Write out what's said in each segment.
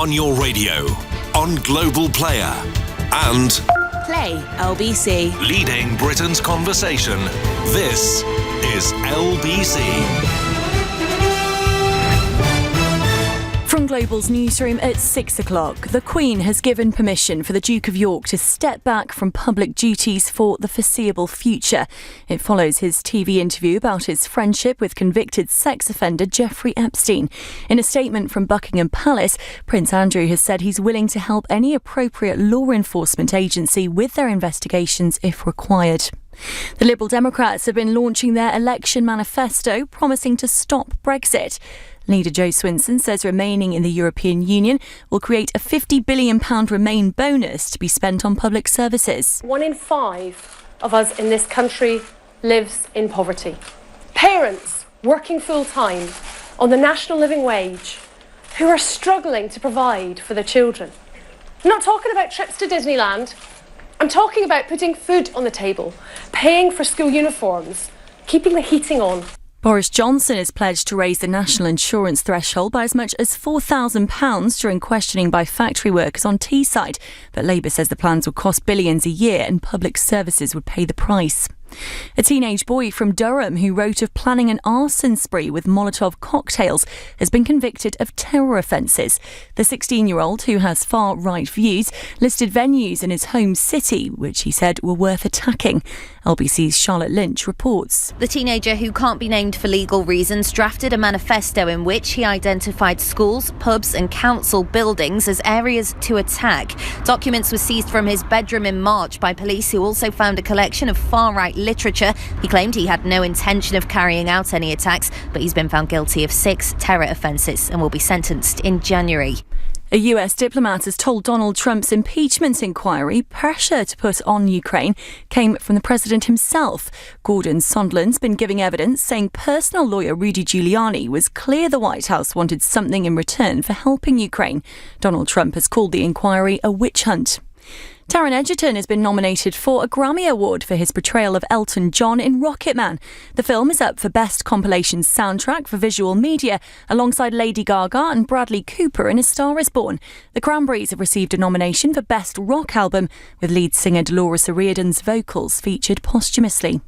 On your radio, on Global Player, and Play LBC. leading Britain's conversation. This is LBC. From Global's newsroom at 6 o'clock, the Queen has given permission for the Duke of York to step back from public duties for the foreseeable future. It follows his TV interview about his friendship with convicted sex offender Jeffrey Epstein. In a statement from Buckingham Palace, Prince Andrew has said he's willing to help any appropriate law enforcement agency with their investigations if required. The Liberal Democrats have been launching their election manifesto, promising to stop Brexit. Leader Jo Swinson says remaining in the European Union will create a £50 billion Remain bonus to be spent on public services. 1 in 5 of us in this country lives in poverty. Parents working full-time on the national living wage who are struggling to provide for their children. I'm not talking about trips to Disneyland. I'm talking about putting food on the table, paying for school uniforms, keeping the heating on. Boris Johnson has pledged to raise the national insurance threshold by as much as £4,000 during questioning by factory workers on Teesside. But Labour says the plans will cost billions a year and public services would pay the price. A teenage boy from Durham who wrote of planning an arson spree with Molotov cocktails has been convicted of terror offences. The 16-year-old, who has far-right views, listed venues in his home city which he said were worth attacking. LBC's Charlotte Lynch reports. The teenager, who can't be named for legal reasons, drafted a manifesto in which he identified schools, pubs and council buildings as areas to attack. Documents were seized from his bedroom in March by police, who also found a collection of far-right literature. He claimed he had no intention of carrying out any attacks, but he's been found guilty of 6 terror offences and will be sentenced in January. A US diplomat has told Donald Trump's impeachment inquiry pressure to put on Ukraine came from the president himself. Gordon Sondland's been giving evidence, saying personal lawyer Rudy Giuliani was clear the White House wanted something in return for helping Ukraine. Donald Trump has called the inquiry a witch hunt. Taron Egerton has been nominated for a Grammy Award for his portrayal of Elton John in Rocketman. The film is up for Best Compilation Soundtrack for Visual Media, alongside Lady Gaga and Bradley Cooper in A Star Is Born. The Cranberries have received a nomination for Best Rock Album, with lead singer Dolores O'Riordan's vocals featured posthumously.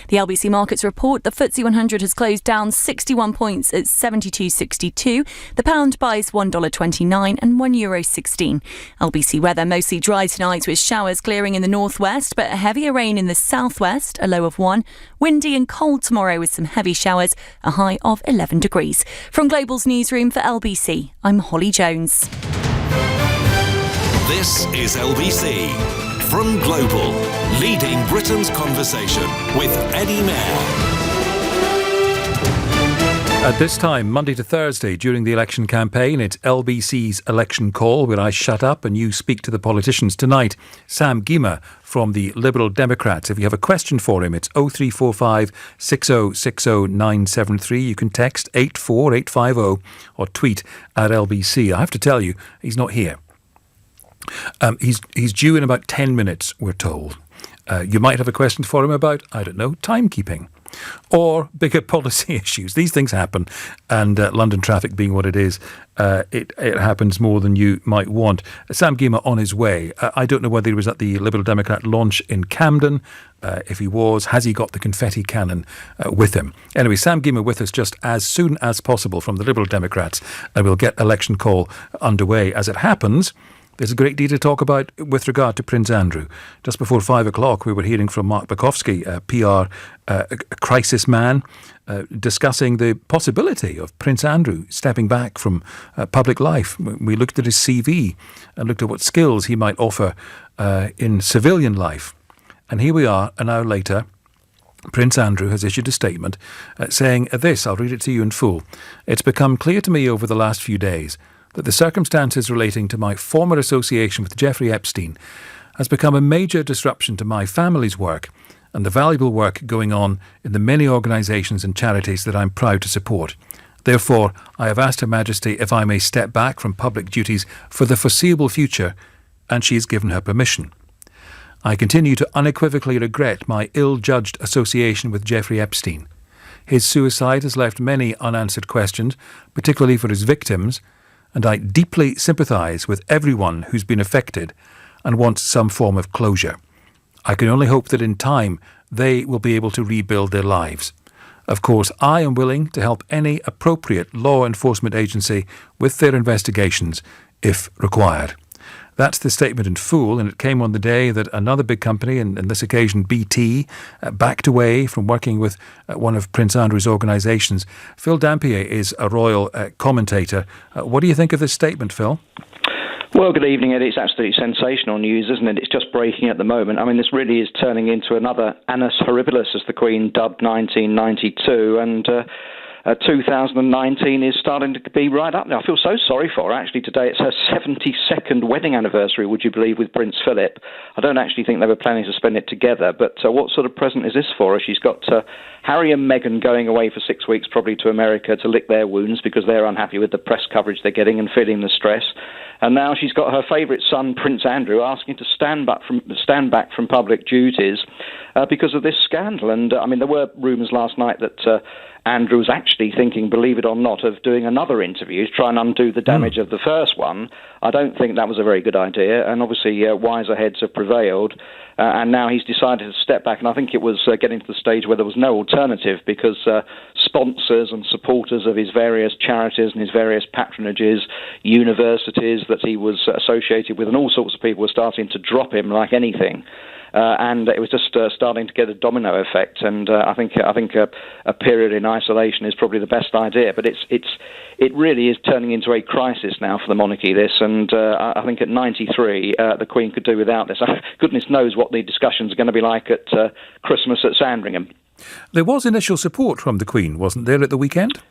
The LBC Markets report the FTSE 100 has closed down 61 points at 72.62. The pound buys $1.29 and €1.16. LBC weather mostly dry tonight with showers clearing in the northwest, but heavier rain in the southwest, a low of 1. Windy and cold tomorrow with some heavy showers, a high of 11 degrees. From Global's newsroom for LBC, I'm Holly Jones. This is LBC. From Global, leading Britain's conversation with Eddie Mair. At this time, Monday to Thursday, during the election campaign, it's LBC's Election Call, where I shut up and you speak to the politicians. Tonight, Sam Gyimah from the Liberal Democrats. If you have a question for him, it's 0345 6060 973. You can text 84850 or tweet at LBC. I have to tell you, he's not here. He's due in about 10 minutes, we're told. You might have a question for him about, I don't know, timekeeping or bigger policy issues. These things happen, and London traffic being what it is, it happens more than you might want. Sam Gyimah on his way. I don't know whether he was at the Liberal Democrat launch in Camden. If he was, has he got the confetti cannon with him? Anyway, Sam Gyimah with us just as soon as possible from the Liberal Democrats, and we'll get Election Call underway. As it happens, there's a great deal to talk about with regard to Prince Andrew. Just before 5 o'clock, we were hearing from Mark Bukowski, a PR crisis man, discussing the possibility of Prince Andrew stepping back from public life. We looked at his CV and looked at what skills he might offer in civilian life. And here we are, an hour later. Prince Andrew has issued a statement saying this. I'll read it to you in full. It's become clear to me over the last few days that the circumstances relating to my former association with Jeffrey Epstein has become a major disruption to my family's work and the valuable work going on in the many organisations and charities that I'm proud to support. Therefore, I have asked Her Majesty if I may step back from public duties for the foreseeable future, and she has given her permission. I continue to unequivocally regret my ill-judged association with Jeffrey Epstein. His suicide has left many unanswered questions, particularly for his victims, and I deeply sympathise with everyone who's been affected and wants some form of closure. I can only hope that in time they will be able to rebuild their lives. Of course, I am willing to help any appropriate law enforcement agency with their investigations if required. That's the statement in full, and it came on the day that another big company, and on this occasion BT, backed away from working with one of Prince Andrew's organisations. Phil Dampier is a royal commentator. What do you think of this statement, Phil? Well, good evening, Eddie. It's absolutely sensational news, isn't it? It's just breaking at the moment. I mean, this really is turning into another annus horribilis, as the Queen dubbed 1992, and 2019 is starting to be right up now. I feel so sorry for her. Actually, today it's her 72nd wedding anniversary, would you believe, with Prince Philip. I don't actually think they were planning to spend it together, but what sort of present is this for her? She's got Harry and Meghan going away for 6 weeks, probably to America, to lick their wounds because they're unhappy with the press coverage they're getting and feeling the stress. And now she's got her favourite son, Prince Andrew, asking to stand back from public duties because of this scandal. And I mean, there were rumours last night that Andrew was actually thinking, believe it or not, of doing another interview to try and undo the damage of the first one. I don't think that was a very good idea, and obviously wiser heads have prevailed, and now he's decided to step back, and I think it was getting to the stage where there was no alternative because sponsors and supporters of his various charities and his various patronages, universities that he was associated with, and all sorts of people were starting to drop him like anything. And it was just starting to get a domino effect, and I think a period in isolation is probably the best idea. But it really is turning into a crisis now for the monarchy. This, and I think at 93, the Queen could do without this. Goodness knows what the discussions are going to be like at Christmas at Sandringham. There was initial support from the Queen, wasn't there, at the weekend?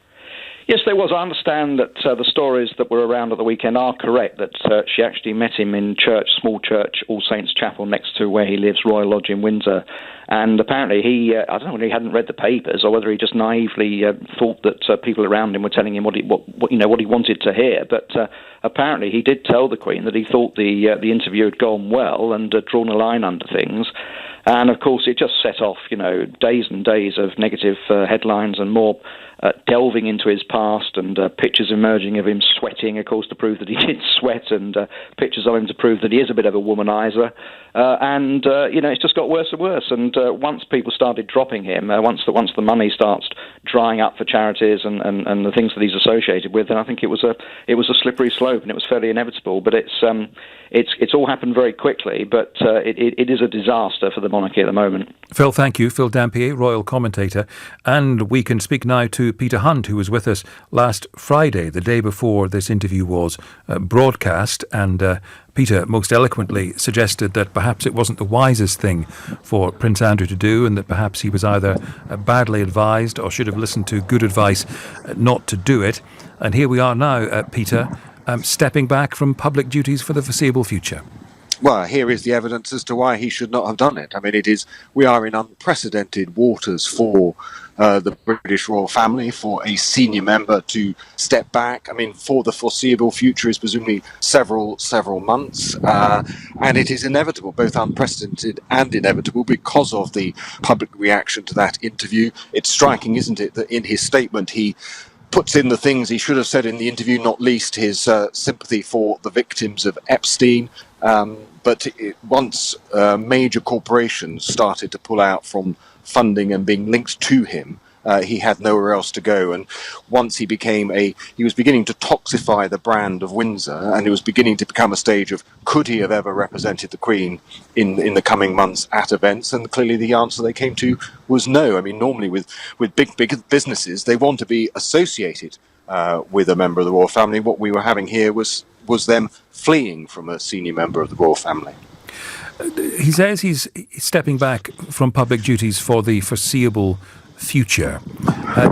Yes, there was. I understand that the stories that were around at the weekend are correct, that she actually met him in church, small church, All Saints Chapel, next to where he lives, Royal Lodge in Windsor. And apparently he, I don't know whether he hadn't read the papers or whether he just naively thought that people around him were telling him what he wanted to hear. But apparently he did tell the Queen that he thought the interview had gone well and drawn a line under things. And of course it just set off, days and days of negative headlines and more delving into his past, and pictures emerging of him sweating, of course, to prove that he did sweat, and pictures of him to prove that he is a bit of a womanizer. And it's just got worse and worse. And once people started dropping him, once the money starts drying up for charities and the things that he's associated with, then I think it was a slippery slope, and it was fairly inevitable. But it's all happened very quickly. But it is a disaster for the monarchy at the moment. Phil, thank you. Phil Dampier, royal commentator, and we can speak now to Peter Hunt, who was with us last Friday, the day before this interview was broadcast, and Peter most eloquently suggested that perhaps it wasn't the wisest thing for Prince Andrew to do, and that perhaps he was either badly advised or should have listened to good advice not to do it. And here we are now, Peter, stepping back from public duties for the foreseeable future. Well, here is the evidence as to why he should not have done it. I mean, we are in unprecedented waters for the British royal family, for a senior member to step back. I mean, for the foreseeable future is presumably several months, and it is inevitable, both unprecedented and inevitable, because of the public reaction to that interview. It's striking, isn't it, that in his statement he puts in the things he should have said in the interview, not least his sympathy for the victims of Epstein. But once major corporations started to pull out from funding and being linked to him, he had nowhere else to go. And once he was beginning to toxify the brand of Windsor, and it was beginning to become a stage of, could he have ever represented the Queen in the coming months at events? And clearly the answer they came to was no. I mean, normally with big businesses, they want to be associated with a member of the royal family. What we were having here was them fleeing from a senior member of the royal family. He says he's stepping back from public duties for the foreseeable future.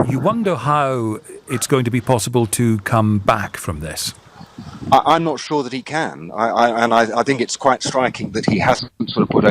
You wonder how it's going to be possible to come back from this. I'm not sure that he can. I think it's quite striking that he hasn't put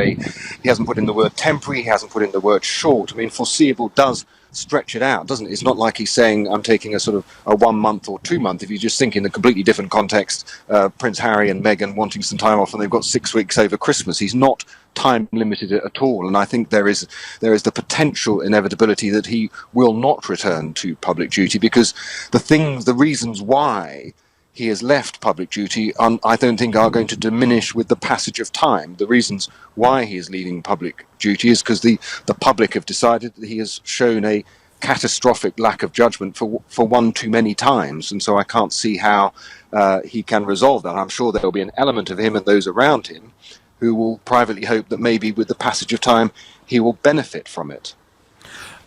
in the word temporary, he hasn't put in the word short. I mean, foreseeable does stretch it out, doesn't it? It's not like he's saying I'm taking a sort of a 1 month or 2 month. If you just think in a completely different context, Prince Harry and Meghan wanting some time off and they've got 6 weeks over Christmas, he's not time limited at all. And I think there is the potential inevitability that he will not return to public duty, because the reasons why he has left public duty, I don't think are going to diminish with the passage of time. The reasons why he is leaving public duty is because the public have decided that he has shown a catastrophic lack of judgment for one too many times, and so I can't see how he can resolve that. I'm sure there will be an element of him and those around him who will privately hope that maybe with the passage of time he will benefit from it.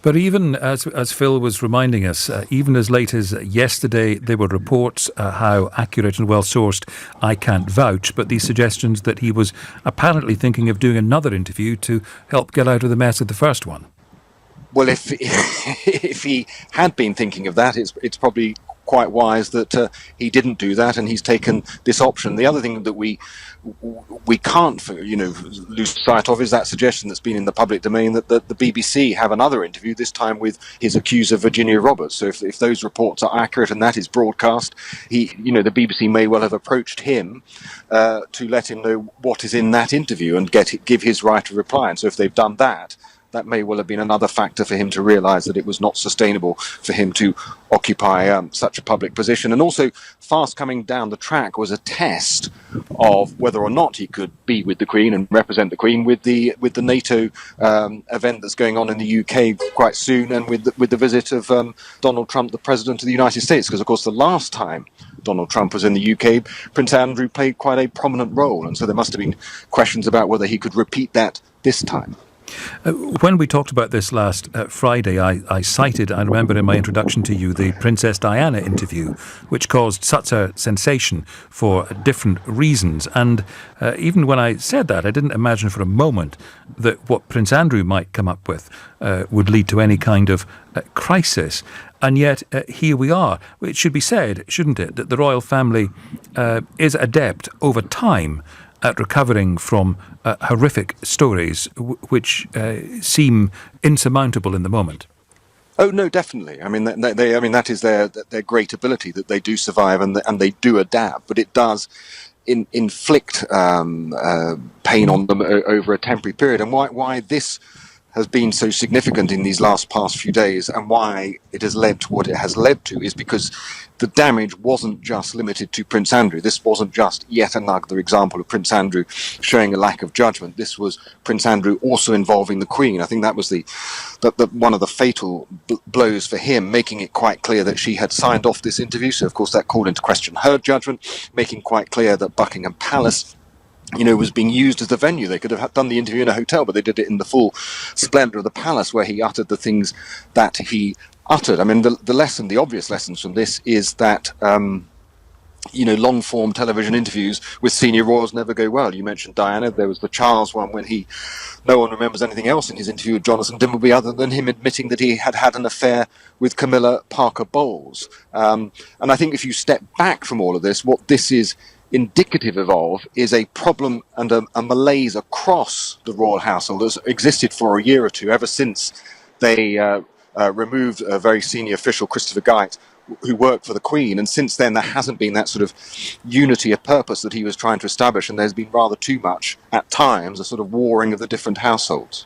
But even as Phil was reminding us, even as late as yesterday, there were reports, how accurate and well-sourced, I can't vouch, but these suggestions that he was apparently thinking of doing another interview to help get out of the mess of the first one. Well, if he had been thinking of that, it's probably quite wise that he didn't do that, and he's taken this option. The other thing that we can't lose sight of is that suggestion that's been in the public domain that the BBC have another interview, this time with his accuser Virginia Roberts. So if those reports are accurate and that is broadcast, the BBC may well have approached him to let him know what is in that interview and give his right of reply. And so if they've done that, that may well have been another factor for him to realise that it was not sustainable for him to occupy such a public position. And also, fast coming down the track was a test of whether or not he could be with the Queen and represent the Queen with the NATO event that's going on in the UK quite soon, and with the visit of Donald Trump, the President of the United States. Because, of course, the last time Donald Trump was in the UK, Prince Andrew played quite a prominent role, and so there must have been questions about whether he could repeat that this time. When we talked about this last Friday, I cited, I remember in my introduction to you, the Princess Diana interview, which caused such a sensation for different reasons. And even when I said that, I didn't imagine for a moment that what Prince Andrew might come up with would lead to any kind of crisis. And yet, here we are. It should be said, shouldn't it, that the royal family is adept over time at recovering from horrific stories which seem insurmountable in the moment. Oh no, definitely. I mean, that is their great ability, that they do survive and they do adapt. But it does inflict pain on them over a temporary period. And why this has been so significant in these past few days, and why it has led to what it has led to, is because the damage wasn't just limited to Prince Andrew. This wasn't just yet another example of Prince Andrew showing a lack of judgment. This was Prince Andrew also involving the Queen. I think that was the one of the fatal blows for him, making it quite clear that she had signed off this interview. So, of course, that called into question her judgment, making quite clear that Buckingham Palace was being used as the venue. They could have done the interview in a hotel, but they did it in the full splendour of the palace, where he uttered the things that he uttered. I mean, the obvious lessons from this is that, long-form television interviews with senior royals never go well. You mentioned Diana. There was the Charles one when no one remembers anything else in his interview with Jonathan Dimbleby other than him admitting that he had had an affair with Camilla Parker Bowles. And I think if you step back from all of this, what this is indicative of is a problem and a malaise across the royal household that's existed for a year or two, ever since they removed a very senior official, Christopher Geit, who worked for the Queen. And since then, there hasn't been that sort of unity of purpose that he was trying to establish, and there's been rather too much, at times, a sort of warring of the different households.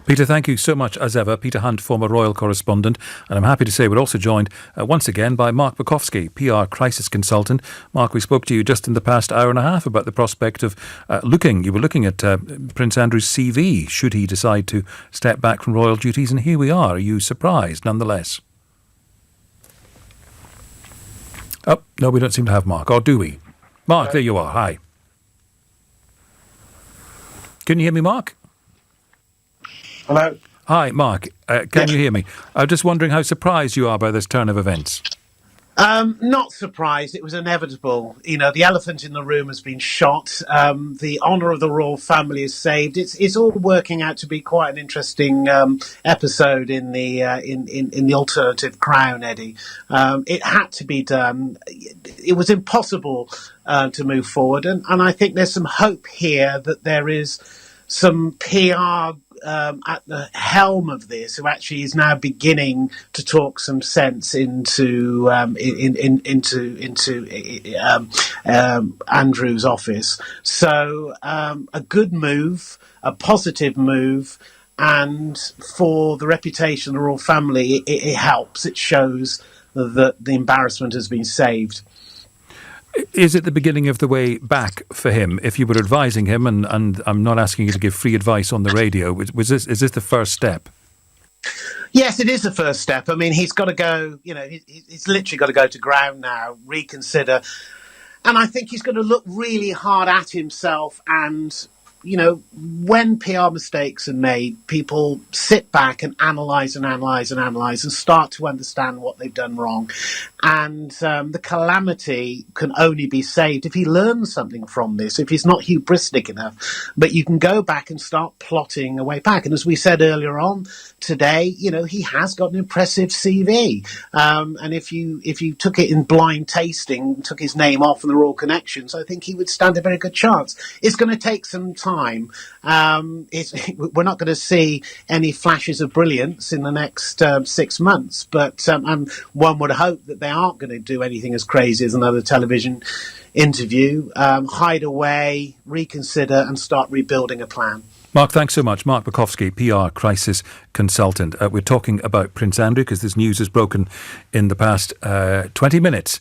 Peter, thank you so much as ever. Peter Hunt, former royal correspondent. And I'm happy to say we're also joined once again by Mark Bukowski, PR crisis consultant. Mark, we spoke to you just in the past hour and a half about the prospect of you were looking at Prince Andrew's CV, should he decide to step back from royal duties. And here we are. Are you surprised nonetheless? Oh, no, we don't seem to have Mark. Or do we? Mark, there you are. Hi. Can you hear me, Mark? Hello. Hi, Mark. Can you hear me? I'm just wondering how surprised you are by this turn of events. Not surprised. It was inevitable. The elephant in the room has been shot. The honour of the royal family is saved. It's all working out to be quite an interesting episode in the alternative crown, Eddie. It had to be done. It was impossible to move forward, and I think there's some hope here that there is some PR at the helm of this, who actually is now beginning to talk some sense into Andrew's office. So a good move, a positive move, and for the reputation of the royal family, it helps. It shows that the embarrassment has been saved. Is it the beginning of the way back for him? If you were advising him, and I'm not asking you to give free advice on the radio, is this the first step? Yes, it is the first step. I mean, he's got to go, he's literally got to go to ground now, reconsider. And I think he's going to look really hard at himself. And, when PR mistakes are made, people sit back and analyse and start to understand what they've done wrong. And the calamity can only be saved if he learns something from this, if he's not hubristic enough. But you can go back and start plotting a way back. And as we said earlier on today, he has got an impressive CV. And if you took it in blind tasting, took his name off and the Royal Connections, I think he would stand a very good chance. It's going to take some time. We're not going to see any flashes of brilliance in the next 6 months, but one would hope that they aren't going to do anything as crazy as another television interview. Hide away, reconsider, and start rebuilding a plan. Mark, thanks so much. Mark Bukowski, PR crisis consultant. We're talking about Prince Andrew because this news has broken in the past 20 minutes.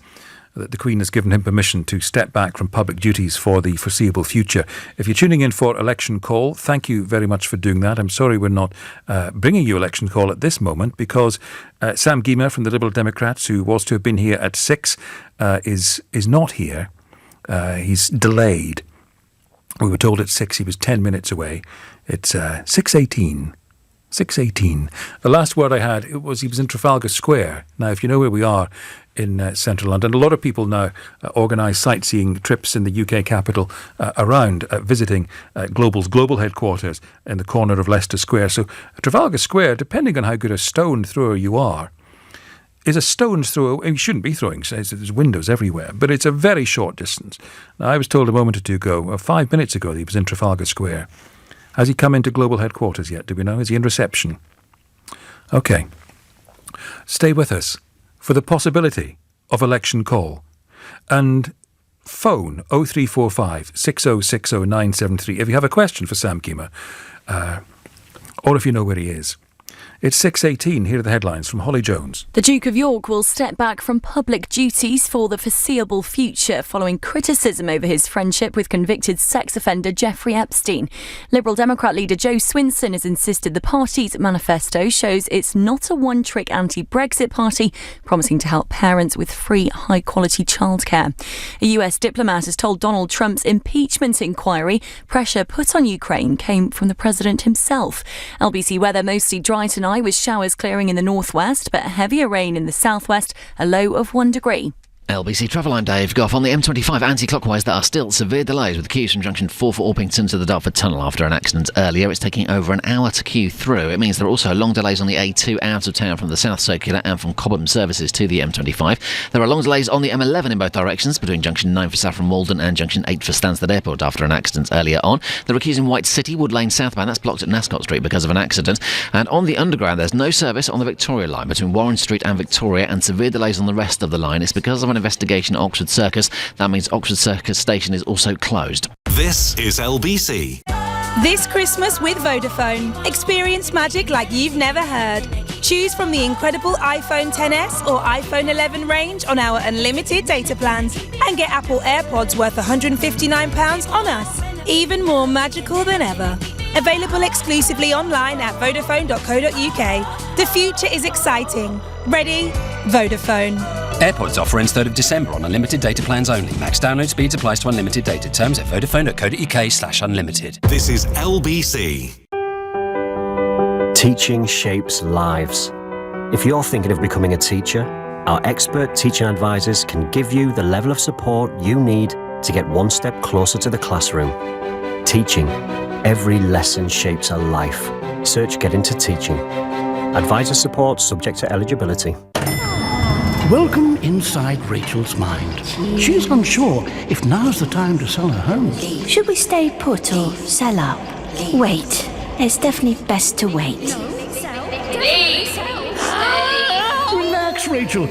That the Queen has given him permission to step back from public duties for the foreseeable future. If you're tuning in for Election Call, thank you very much for doing that. I'm sorry we're not bringing you Election Call at this moment because Sam Gyimah from the Liberal Democrats, who was to have been here at 6, is not here. He's delayed. We were told at 6 he was 10 minutes away. It's 6:18. 6:18. The last word I had he was in Trafalgar Square. Now, if you know where we are in central London, a lot of people now organise sightseeing trips in the UK capital around visiting Global's global headquarters in the corner of Leicester Square. So Trafalgar Square, depending on how good a stone thrower you are, is a stone's throw. You shouldn't be throwing, there's windows everywhere, but it's a very short distance. Now, I was told a moment or two ago, 5 minutes ago, that he was in Trafalgar Square. Has he come into global headquarters yet? Do we know? Is he in reception? OK. Stay with us for the possibility of Election Call. And phone 0345 6060 973 if you have a question for Sam Gyimah, or if you know where he is. It's 6:18. Here are the headlines from Holly Jones. The Duke of York will step back from public duties for the foreseeable future following criticism over his friendship with convicted sex offender Jeffrey Epstein. Liberal Democrat leader Joe Swinson has insisted the party's manifesto shows it's not a one-trick anti-Brexit party, promising to help parents with free, high-quality childcare. A US diplomat has told Donald Trump's impeachment inquiry pressure put on Ukraine came from the president himself. LBC weather mostly dry tonight, with showers clearing in the northwest, but heavier rain in the southwest, a low of 1 degree. LBC Travel, I'm Dave Goff. On the M25 anti-clockwise, there are still severe delays with queues from junction 4 for Orpington to the Dartford Tunnel after an accident earlier. It's taking over an hour to queue through. It means there are also long delays on the A2 out of town from the South Circular and from Cobham services to the M25. There are long delays on the M11 in both directions between junction 9 for Saffron Walden and junction 8 for Stansted Airport after an accident earlier on. There are queues in White City, Wood Lane southbound, that's blocked at Nascot Street because of an accident. And on the Underground, there's no service on the Victoria line between Warren Street and Victoria, and severe delays on the rest of the line. It's because of an investigation at Oxford Circus. That means Oxford Circus station is also closed. This is LBC. This Christmas with Vodafone. Experience magic like you've never heard. Choose from the incredible iPhone XS or iPhone 11 range on our unlimited data plans and get Apple AirPods worth £159 on us. Even more magical than ever. Available exclusively online at vodafone.co.uk. The future is exciting. Ready? Vodafone. AirPods offer ends 3rd of December on unlimited data plans only. Max download speeds applies to unlimited data. Terms at vodafone.co.uk/unlimited. This is LBC. Teaching shapes lives. If you're thinking of becoming a teacher, our expert teaching advisors can give you the level of support you need to get one step closer to the classroom. Teaching. Every lesson shapes a life. Search Get Into Teaching. Advisor support subject to eligibility. Welcome inside Rachel's mind. She's unsure if now's the time to sell her home. Should we stay put or sell up? Wait. It's definitely best to wait. Relax, Rachel.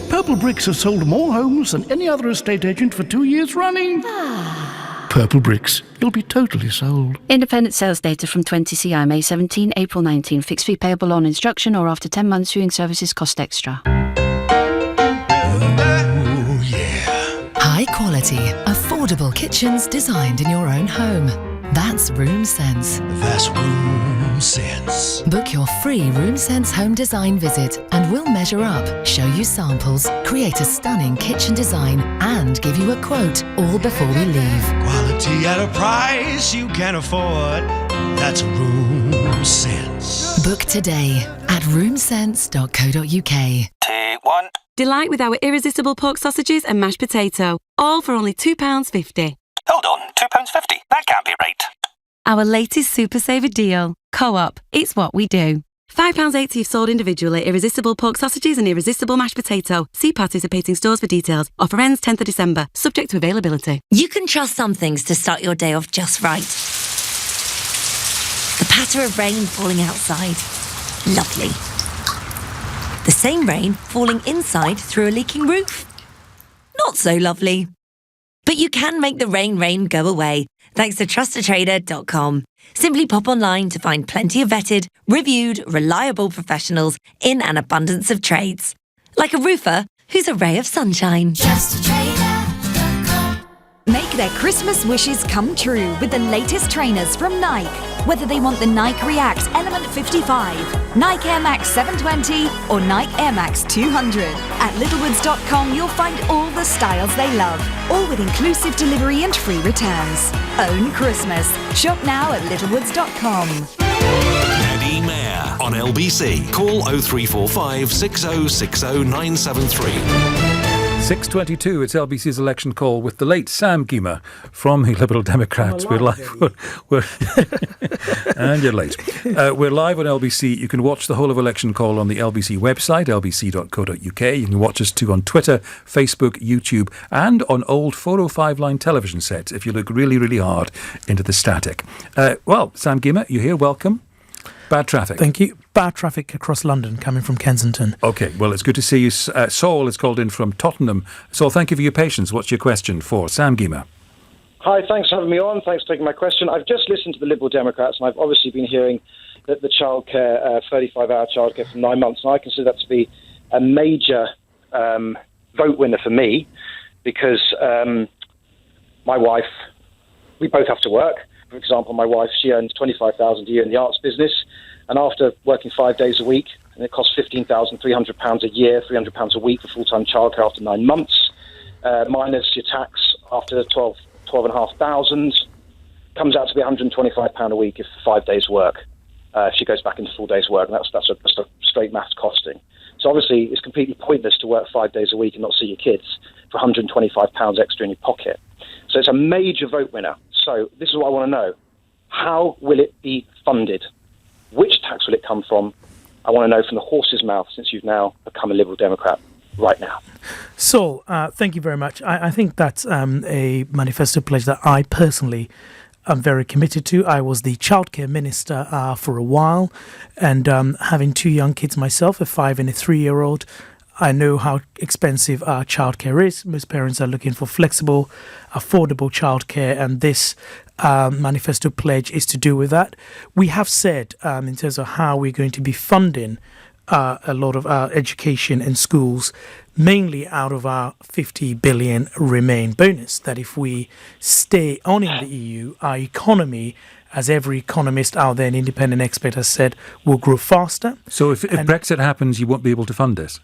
Purple Bricks has sold more homes than any other estate agent for 2 years running. Purple Bricks. You'll be totally sold. Independent sales data from 20CI, May 17, April 19. Fixed fee payable on instruction or after 10 months. Viewing services cost extra. High-quality, affordable kitchens designed in your own home. That's Room Sense. That's Room Sense. Book your free Room Sense home design visit and we'll measure up, show you samples, create a stunning kitchen design and give you a quote all before we leave. Quality at a price you can afford. That's Room Sense. Book today at roomsense.co.uk. T1. Delight with our irresistible pork sausages and mashed potato, all for only £2.50. Hold on, £2.50? That can't be right. Our latest Super Saver deal. Co-op, it's what we do. £5.80 if sold individually, irresistible pork sausages and irresistible mashed potato. See participating stores for details. Offer ends 10th of December, subject to availability. You can trust some things to start your day off just right. The patter of rain falling outside. Lovely. The same rain falling inside through a leaking roof. Not so lovely. But you can make the rain go away thanks to trustatrader.com. Simply pop online to find plenty of vetted, reviewed, reliable professionals in an abundance of trades. Like a roofer who's a ray of sunshine. Trustatrader.com. Make their Christmas wishes come true with the latest trainers from Nike. Whether they want the Nike React Element 55, Nike Air Max 720 or Nike Air Max 200. At littlewoods.com you'll find all the styles they love, all with inclusive delivery and free returns. Own Christmas. Shop now at littlewoods.com. Eddie Mair on LBC. Call 0345 6060 973. 6:22, it's LBC's election call with the late Sam Gyimah from the Liberal Democrats. We're live. And you're late. We're live on LBC. You can watch the whole of election call on the LBC website, lbc.co.uk. You can watch us too on Twitter, Facebook, YouTube, and on old 405-line television sets if you look really, really hard into the static. Well, Sam Gyimah, you're here. Welcome. Bad traffic. Thank you. Bad traffic across London coming from Kensington. OK, well, it's good to see you. Saul is called in from Tottenham. Saul, thank you for your patience. What's your question for Sam Gyimah? Hi, thanks for having me on. Thanks for taking my question. I've just listened to the Liberal Democrats, and I've obviously been hearing that the childcare, 35-hour childcare for 9 months, and I consider that to be a major vote winner for me because my wife, we both have to work. For example, my wife, she earns $25,000 a year in the arts business, and after working 5 days a week, and it costs £15,300 a year, £300 a week for full-time childcare after 9 months, minus your tax after $12,500, comes out to be £125 a week if 5 days work. She goes back into 4 days work, and that's just a straight maths costing. So obviously, it's completely pointless to work 5 days a week and not see your kids for £125 extra in your pocket. So it's a major vote winner. So this is what I want to know. How will it be funded? Which tax will it come from? I want to know from the horse's mouth, since you've now become a Liberal Democrat right now. So, thank you very much. I think that's a manifesto pledge that I personally am very committed to. I was the childcare minister for a while, and having two young kids myself, a 5 and a 3-year-old, I know how expensive childcare is. Most parents are looking for flexible, affordable childcare, and this manifesto pledge is to do with that. We have said, in terms of how we're going to be funding a lot of our education in schools, mainly out of our 50 billion Remain bonus, that if we stay on in the EU, our economy, as every economist out there and independent expert has said, will grow faster. So if Brexit happens, you won't be able to fund this?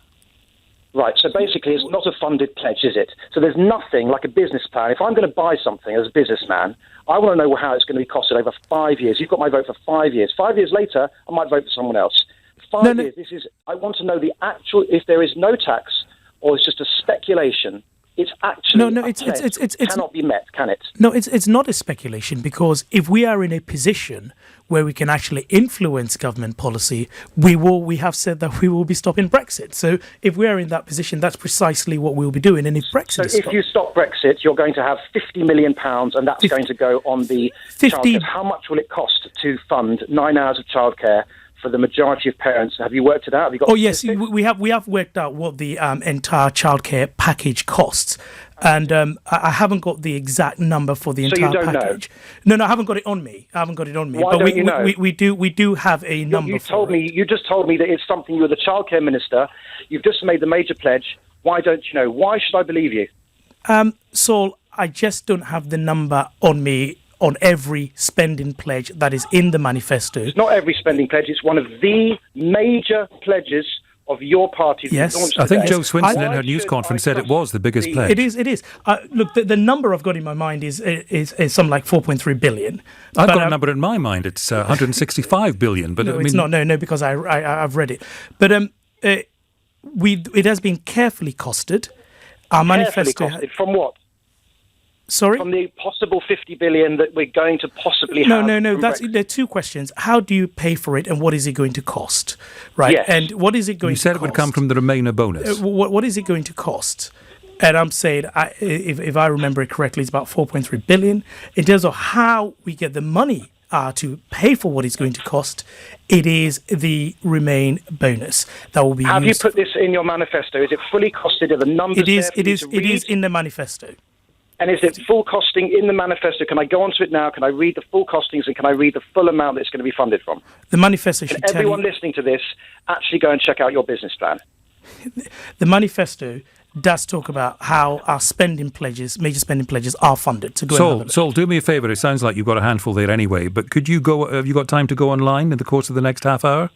Right, so basically it's not a funded pledge, is it? So there's nothing like a business plan. If I'm going to buy something as a businessman, I want to know how it's going to be costed over 5 years. You've got my vote for 5 years. 5 years later, I might vote for someone else. 5 years, I want to know the actual, if there is no tax or it's just a speculation, it's actually it cannot be met, can it? No, it's not a speculation, because if we are in a position where we can actually influence government policy, we have said that we will be stopping Brexit. So if we are in that position, that's precisely what we'll be doing. And if Brexit if you stop Brexit, you're going to have £50 million, and that's going to go on the childcare. How much will it cost to fund 9 hours of childcare for the majority of parents? Have you worked it out? Have you got yes, we have worked out what the entire childcare package costs, and I haven't got the exact number for the entire package. No, I haven't got it on me. Why but don't you know? We do have a number. You just told me that it's something. You're the childcare minister. You've just made the major pledge. Why don't you know? Why should I believe you? Saul, I just don't have the number on me on every spending pledge that is in the manifesto. It's not every spending pledge. It's one of the major pledges of your party. Yes, I think Jo Swinson in her news conference said it was the biggest pledge. It is. Look, the number I've got in my mind is something like 4.3 billion. I've got a number in my mind. It's 165 billion. But no, I mean, it's not. No, because I've read it. But it has been carefully costed. Our manifesto from what? Sorry? From the possible 50 billion that we're going to possibly have. No. There are two questions. How do you pay for it, and what is it going to cost? Right? Yes. And what is it going to cost? You said it would come from the Remainer bonus. What is it going to cost? And I'm saying, if I remember it correctly, it's about 4.3 billion. In terms of how we get the money to pay for what it's going to cost, it is the Remain bonus that will be used. Have you put this in your manifesto? Is it fully costed? Are the numbers It is. there for It is in the manifesto. And is it full costing in the manifesto? Can I go onto it now? Can I read the full costings and can I read the full amount that it's going to be funded from? The manifesto should tell you. Everyone you, listening to this, actually go and check out your business plan. The manifesto does talk about how our major spending pledges are funded. So Saul, do me a favour. It sounds like you've got a handful there anyway, but could you go? Have you got time to go online in the course of the next half hour?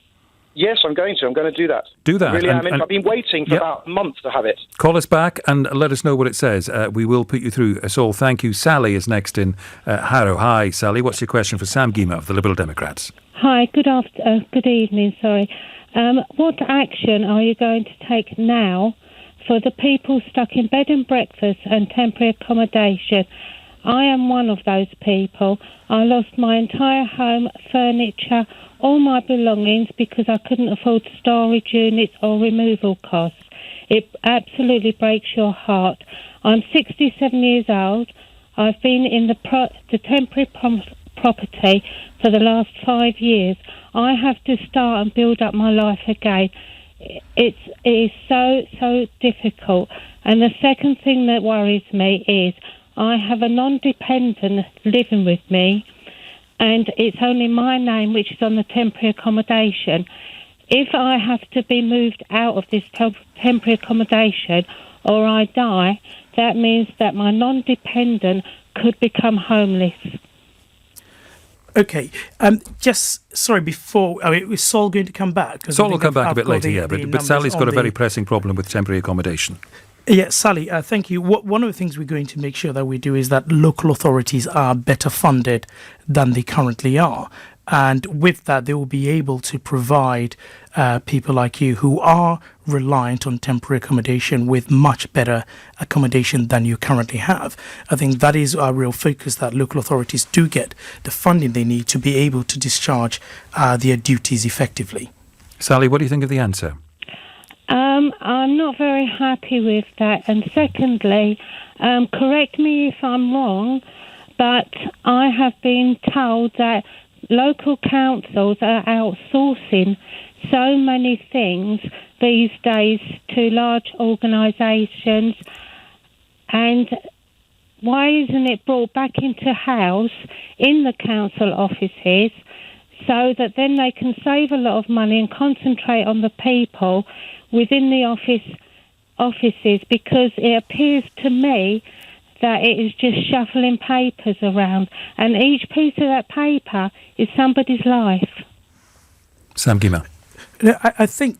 Yes, I'm going to do that. Do that. Really, I've been waiting for about a month to have it. Call us back and let us know what it says. We will put you through. Saul, thank you. Sally is next in Harrow. Hi, Sally. What's your question for Sam Gyimah of the Liberal Democrats? Hi, good evening, what action are you going to take now for the people stuck in bed and breakfast and temporary accommodation? I am one of those people. I lost my entire home, furniture, all my belongings because I couldn't afford storage units or removal costs. It absolutely breaks your heart. I'm 67 years old. I've been in the temporary property for the last 5 years. I have to start and build up my life again. It is so difficult. And the second thing that worries me is I have a non-dependent living with me, and it's only my name which is on the temporary accommodation. If I have to be moved out of this temporary accommodation or I die, that means that my non-dependent could become homeless. Okay, before, is Saul going to come back? Saul will come back a bit later, but Sally's got a very pressing problem with temporary accommodation. Yeah, Sally, thank you. One of the things we're going to make sure that we do is that local authorities are better funded than they currently are. And with that, they will be able to provide people like you who are reliant on temporary accommodation with much better accommodation than you currently have. I think that is our real focus, that local authorities do get the funding they need to be able to discharge their duties effectively. Sally, what do you think of the answer? I'm not very happy with that. And secondly, correct me if I'm wrong, but I have been told that local councils are outsourcing so many things these days to large organisations. And why isn't it brought back into house in the council offices so that then they can save a lot of money and concentrate on the people within the offices, because it appears to me that it is just shuffling papers around, and each piece of that paper is somebody's life. Sam Gyimah. I think,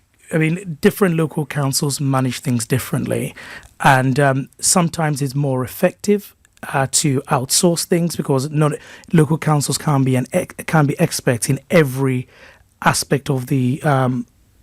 different local councils manage things differently, and sometimes it's more effective to outsource things because not local councils can't be experts in every aspect of the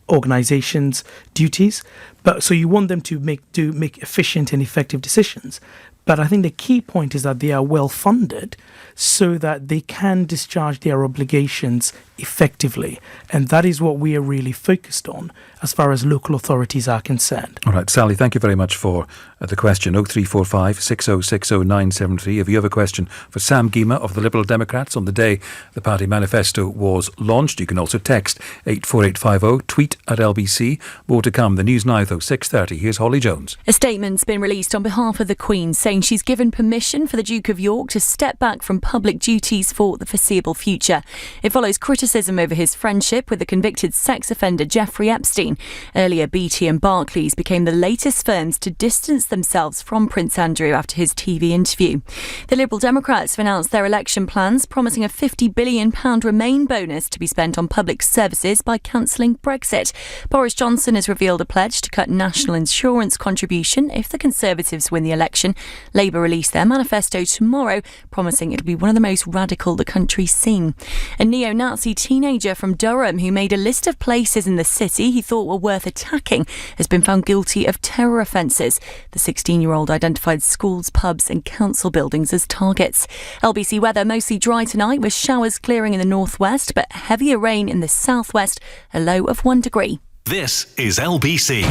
organization's duties, but so you want them to make efficient and effective decisions. But I think the key point is that they are well funded so that they can discharge their obligations effectively. And that is what we are really focused on as far as local authorities are concerned. All right, Sally, thank you very much for the question. 0345 6060 973. If you have a question for Sam Gyimah of the Liberal Democrats on the day the party manifesto was launched, you can also text 84850, tweet at LBC. More to come. The news now, though, 6:30. Here's Holly Jones. A statement's been released on behalf of the Queen saying she's given permission for the Duke of York to step back from public duties for the foreseeable future. It follows criticism over his friendship with the convicted sex offender Jeffrey Epstein. Ukraine. Earlier, BT and Barclays became the latest firms to distance themselves from Prince Andrew after his TV interview. The Liberal Democrats have announced their election plans, promising a £50 billion Remain bonus to be spent on public services by cancelling Brexit. Boris Johnson has revealed a pledge to cut national insurance contribution if the Conservatives win the election. Labour released their manifesto tomorrow, promising it'll be one of the most radical the country's seen. A neo-Nazi teenager from Durham who made a list of places in the city he thought were worth attacking has been found guilty of terror offences. The 16-year-old identified schools, pubs and council buildings as targets. LBC weather mostly dry tonight with showers clearing in the northwest but heavier rain in the southwest, a low of 1 degree. This is LBC.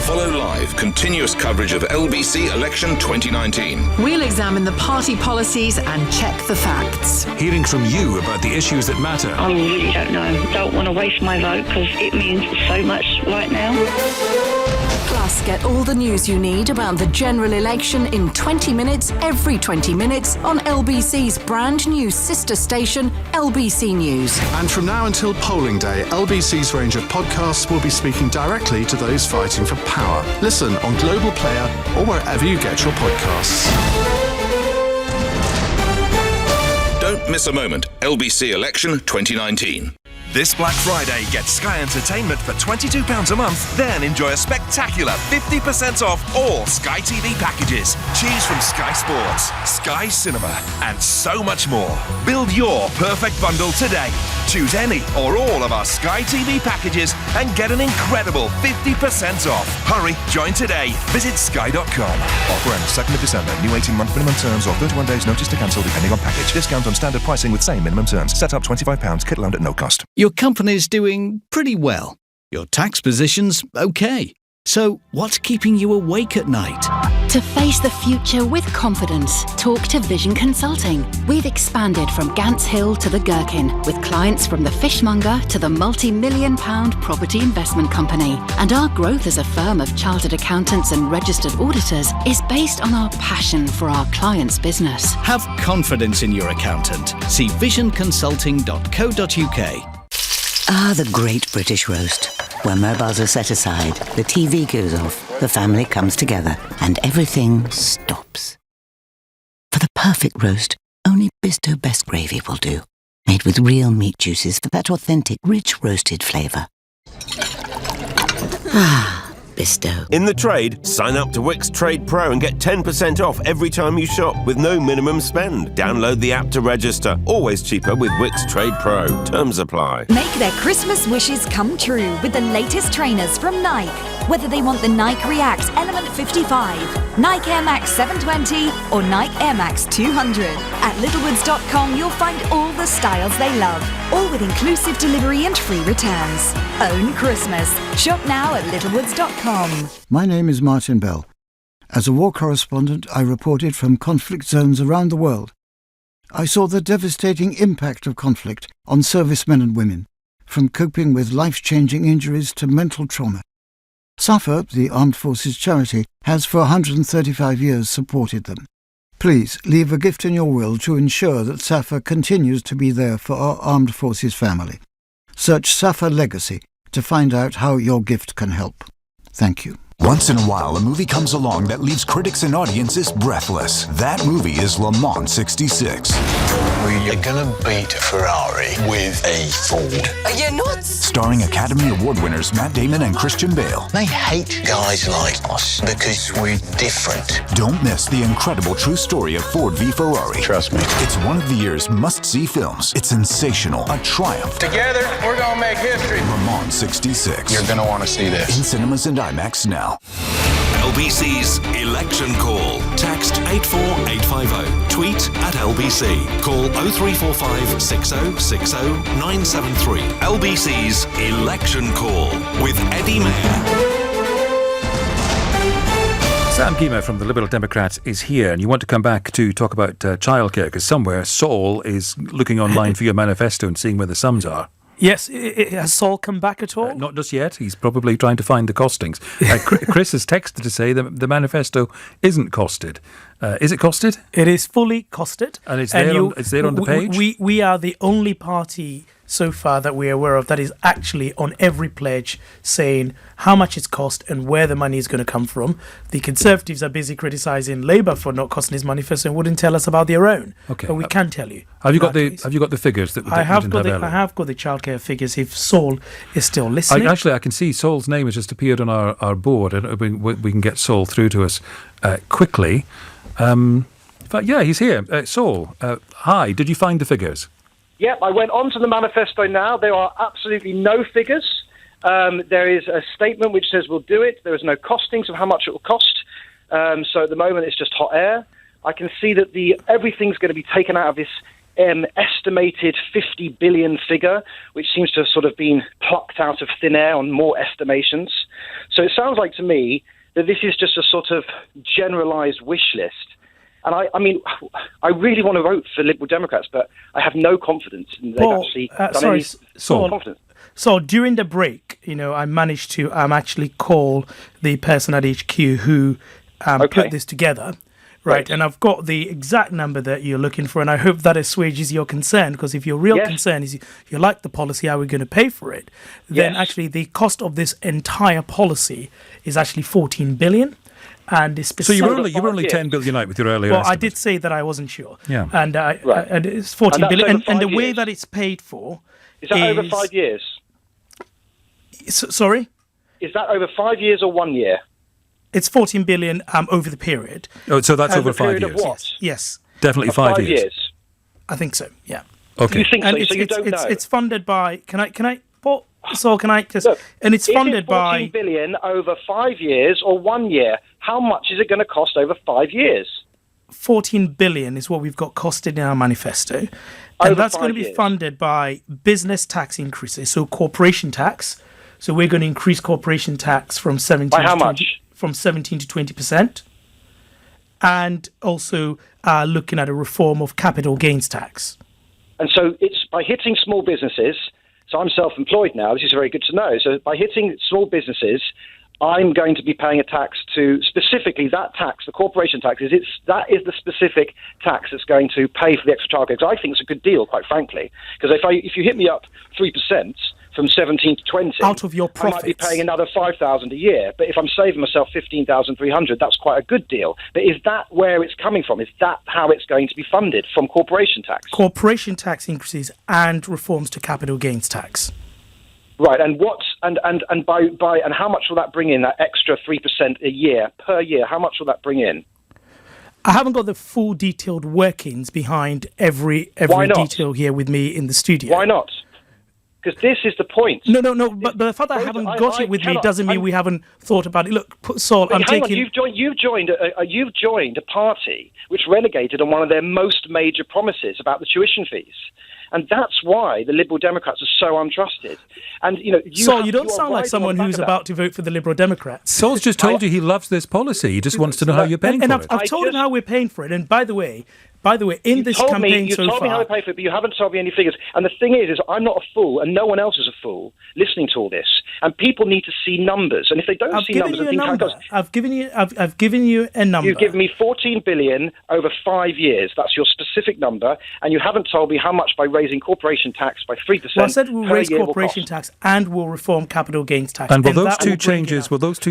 Follow live, continuous coverage of LBC Election 2019. We'll examine the party policies and check the facts. Hearing from you about the issues that matter. I really don't know. Don't want to waste my vote because it means so much right now. Plus, get all the news you need about the general election in 20 minutes, every 20 minutes, on LBC's brand new sister station, LBC News. And from now until polling day, LBC's range of podcasts will be speaking directly to those fighting for power. Listen on Global Player or wherever you get your podcasts. Don't miss a moment. LBC Election 2019. This Black Friday, get Sky Entertainment for £22 a month, then enjoy a spectacular 50% off all Sky TV packages. Choose from Sky Sports, Sky Cinema, and so much more. Build your perfect bundle today. Choose any or all of our Sky TV packages and get an incredible 50% off. Hurry, join today. Visit sky.com. Offer ends 2nd of December. New 18-month minimum terms or 31 days notice to cancel depending on package. Discount on standard pricing with same minimum terms. Set up £25. Kit loan at no cost. Your company's doing pretty well. Your tax position's okay. So what's keeping you awake at night? To face the future with confidence, talk to Vision Consulting. We've expanded from Gants Hill to the Gherkin, with clients from the fishmonger to the multi-million-pound property investment company. And our growth as a firm of chartered accountants and registered auditors is based on our passion for our clients' business. Have confidence in your accountant. See visionconsulting.co.uk. Ah, the great British roast. When mobiles are set aside, the TV goes off, the family comes together, and everything stops. For the perfect roast, only Bisto Best Gravy will do. Made with real meat juices for that authentic, rich roasted flavour. Ah, Bisto. In the trade, sign up to Wix Trade Pro and get 10% off every time you shop with no minimum spend. Download the app to register. Always cheaper with Wix Trade Pro. Terms apply. Make their Christmas wishes come true with the latest trainers from Nike. Whether they want the Nike React Element 55, Nike Air Max 720 or Nike Air Max 200. At littlewoods.com you'll find all the styles they love, all with inclusive delivery and free returns. Own Christmas. Shop now at littlewoods.com. My name is Martin Bell. As a war correspondent, I reported from conflict zones around the world. I saw the devastating impact of conflict on servicemen and women, from coping with life-changing injuries to mental trauma. SAFA, the Armed Forces charity, has for 135 years supported them. Please leave a gift in your will to ensure that SAFA continues to be there for our Armed Forces family. Search SAFA Legacy to find out how your gift can help. Thank you. Once in a while, a movie comes along that leaves critics and audiences breathless. That movie is Le Mans 66. We are gonna beat Ferrari with a Ford. Are you nuts? Starring Academy Award winners Matt Damon and Christian Bale. They hate guys like us because we're different. Don't miss the incredible true story of Ford v Ferrari. Trust me. It's one of the year's must-see films. It's sensational, a triumph. Together, we're gonna make history. Le Mans 66. You're gonna want to see this. In cinemas and IMAX now. LBC's Election Call. Text 84850. Tweet at LBC. Call 0345 6060 973. LBC's Election Call with Eddie Mair. Sam Gyimah from the Liberal Democrats is here, and you want to come back to talk about childcare, because somewhere Saul is looking online for your manifesto and seeing where the sums are. Yes, has Saul come back at all? Not just yet. He's probably trying to find the costings. Chris has texted to say that the manifesto isn't costed. Is it costed? It is fully costed. And it's there on the page? We are the only party so far that we're aware of that is actually on every pledge saying how much it's cost and where the money is going to come from. The Conservatives are busy criticising Labour for not costing his manifesto and wouldn't tell us about their own. Okay. But we can tell you. Have you got the figures that I have we got didn't have I earlier? have got the childcare figures if Saul is still listening. I can see Saul's name has just appeared on our board, and we can get Saul through to us quickly. But yeah, he's here. Saul, hi. Did you find the figures? Yep, I went on to the manifesto now. There are absolutely no figures. There is a statement which says we'll do it. There is no costings of how much it will cost. So at the moment, it's just hot air. I can see that everything's going to be taken out of this estimated 50 billion figure, which seems to have sort of been plucked out of thin air on more estimations. So it sounds like to me that this is just a sort of generalised wish list. And I mean, I really want to vote for Liberal Democrats, but I have no confidence in they've actually done any confidence. So during the break, I managed to actually call the person at HQ who put this together. Right, and I've got the exact number that you're looking for, and I hope that assuages your concern, because if your real concern is you like the policy, how are we going to pay for it, then actually the cost of this entire policy is actually 14 billion. And so you were only 10 billion out with your earlier estimate. I did say that I wasn't sure. Yeah. And it's 14 billion. And the way that it's paid for is that over 5 years? Sorry? Is that over 5 years or 1 year? It's 14 billion over the period. Oh, so that's over 5 years. Of what? Yes. Definitely 5 years. I think so. Yeah. Okay. You think and so? So you don't know? It's funded by. Can I? So can I just? Look, and it's funded is it 14 by billion over 5 years or 1 year. How much is it going to cost over 5 years? 14 billion is what we've got costed in our manifesto, and that's going to be funded by business tax increases. So corporation tax. So we're going to increase corporation tax from 17 by how to 20, much? From 17 to 20%, and also looking at a reform of capital gains tax. And so it's by hitting small businesses. So I'm self-employed now. This is very good to know. So by hitting small businesses, I'm going to be paying a tax to specifically that tax, the corporation tax. That is the specific tax that's going to pay for the extra childcare. Because I think it's a good deal, quite frankly. Because if you hit me up 3%. From 17 to 20, out of your profits, I might be paying another 5,000 a year. But if I'm saving myself 15,300, that's quite a good deal. But is that where it's coming from? Is that how it's going to be funded, from corporation tax? Corporation tax increases and reforms to capital gains tax. Right, and what and how much will that bring in? That extra 3% a year per year. How much will that bring in? I haven't got the full detailed workings behind every detail here with me in the studio. Why not? Because this is the point. No. But the fact that I haven't got it with me doesn't mean we haven't thought about it. Look, Saul, I'm taking. You've joined a party which relegated on one of their most major promises about the tuition fees, and that's why the Liberal Democrats are so untrusted. And Saul, you don't sound like someone who's about to vote for the Liberal Democrats. Saul's just told you he loves this policy. He just wants to know how you're paying for it. I've told him how we're paying for it. And by the way, in this campaign so far... You told me how to pay for it, but you haven't told me any figures. And the thing is I'm not a fool, and no one else is a fool listening to all this. And people need to see numbers. And if they don't see numbers... I've given you a number. You've given me 14 billion over 5 years. That's your specific number. And you haven't told me how much by raising corporation tax by 3%. Well, I said we'll raise corporation tax and we'll reform capital gains tax. And will those two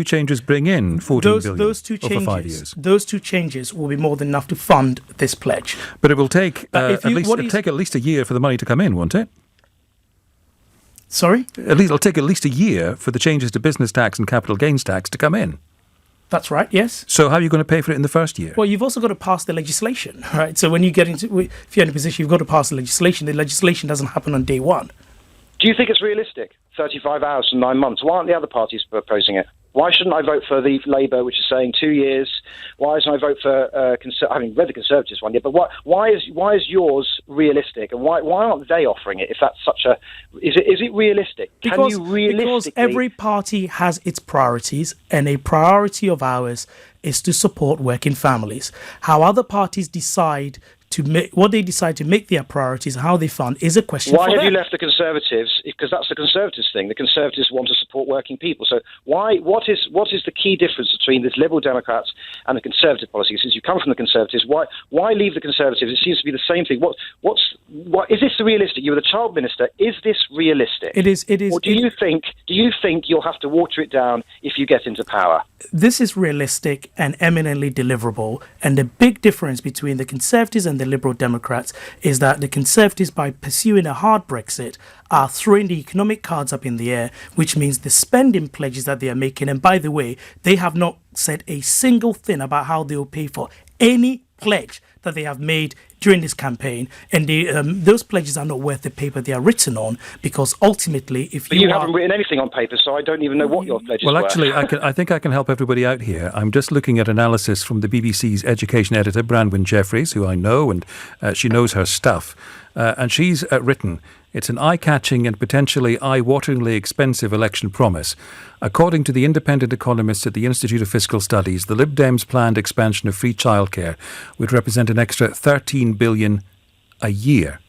changes bring in 14 billion over 5 years? Those two changes will be more than enough to fund this pledge. But it will take at least a year for the money to come in, won't it? Sorry? It'll take at least a year for the changes to business tax and capital gains tax to come in. That's right, yes. So how are you going to pay for it in the first year? Well, you've also got to pass the legislation, right? So when you get if you're in a position, you've got to pass the legislation. The legislation doesn't happen on day one. Do you think it's realistic? 35 hours and 9 months. Why aren't the other parties proposing it? Why shouldn't I vote for the Labour, which is saying 2 years? Why shouldn't I vote for? I haven't read the Conservatives one yet, but why is yours realistic, and why aren't they offering it? If that's such a, is it realistic? Can you realistically? Because every party has its priorities, and a priority of ours is to support working families. How other parties decide to make their priorities, how they fund, is a question Why for have them. you left the Conservatives? Because that's the Conservatives thing. The Conservatives want to support working people. So what is the key difference between this Liberal Democrats and the Conservative policy? Since you come from the Conservatives, why leave the Conservatives? It seems to be the same thing. What is this realistic? You were the child minister. Is this realistic? It is. Or do you think you'll have to water it down if you get into power? This is realistic and eminently deliverable. And the big difference between the Conservatives and the Liberal Democrats is that the Conservatives, by pursuing a hard Brexit, are throwing the economic cards up in the air, which means the spending pledges that they are making. And by the way, they have not said a single thing about how they will pay for any pledge that they have made during this campaign, and those pledges are not worth the paper they are written on, because ultimately, if you haven't written anything on paper, so I don't even know what your pledges were. Well, actually, I think I can help everybody out here. I'm just looking at analysis from the BBC's education editor, Branwen Jeffries, who I know, and she knows her stuff. And she's written, it's an eye-catching and potentially eye-wateringly expensive election promise. According to the independent economists at the Institute of Fiscal Studies, the Lib Dems' planned expansion of free childcare would represent an extra $13 billion a year.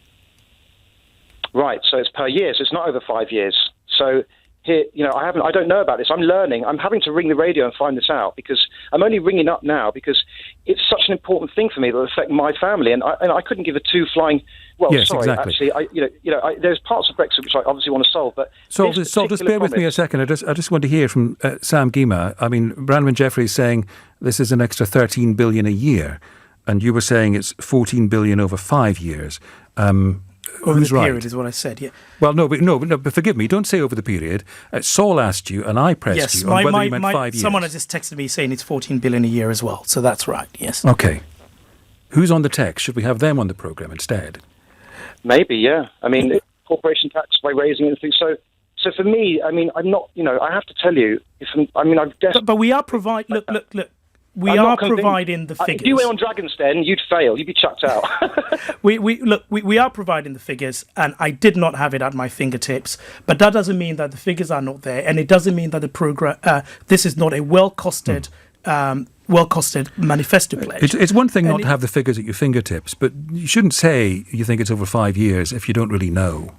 Right, so it's per year, so it's not over 5 years. So here, I don't know about this. I'm learning. I'm having to ring the radio and find this out, because I'm only ringing up now because it's such an important thing for me that will affect my family, and I couldn't give a two flying. Well, yes, sorry, exactly. actually, there's parts of Brexit which I obviously want to solve, but so just bear with me a second. I just want to hear from Sam Gyimah. I mean, Branwen Jeffries saying this is an extra $13 billion a year, and you were saying it's $14 billion over 5 years. Over Who's the period right? is what I said, yeah. Well, but forgive me, don't say over the period. Saul asked you, and I pressed you on whether you meant 5 years. Someone has just texted me saying it's $14 billion a year as well, so that's right, yes. Okay. Who's on the text? Should we have them on the programme instead? Maybe, yeah. I mean, corporation tax by raising it and things. So for me, I mean, I'm not, I have to tell you, But we are providing, look. We are providing the figures. If you went on Dragon's Den, you'd fail. You'd be chucked out. We are providing the figures, and I did not have it at my fingertips. But that doesn't mean that the figures are not there, and it doesn't mean that the program. This is not a well-costed manifesto pledge. It's one thing not to have the figures at your fingertips, but you shouldn't say you think it's over 5 years if you don't really know.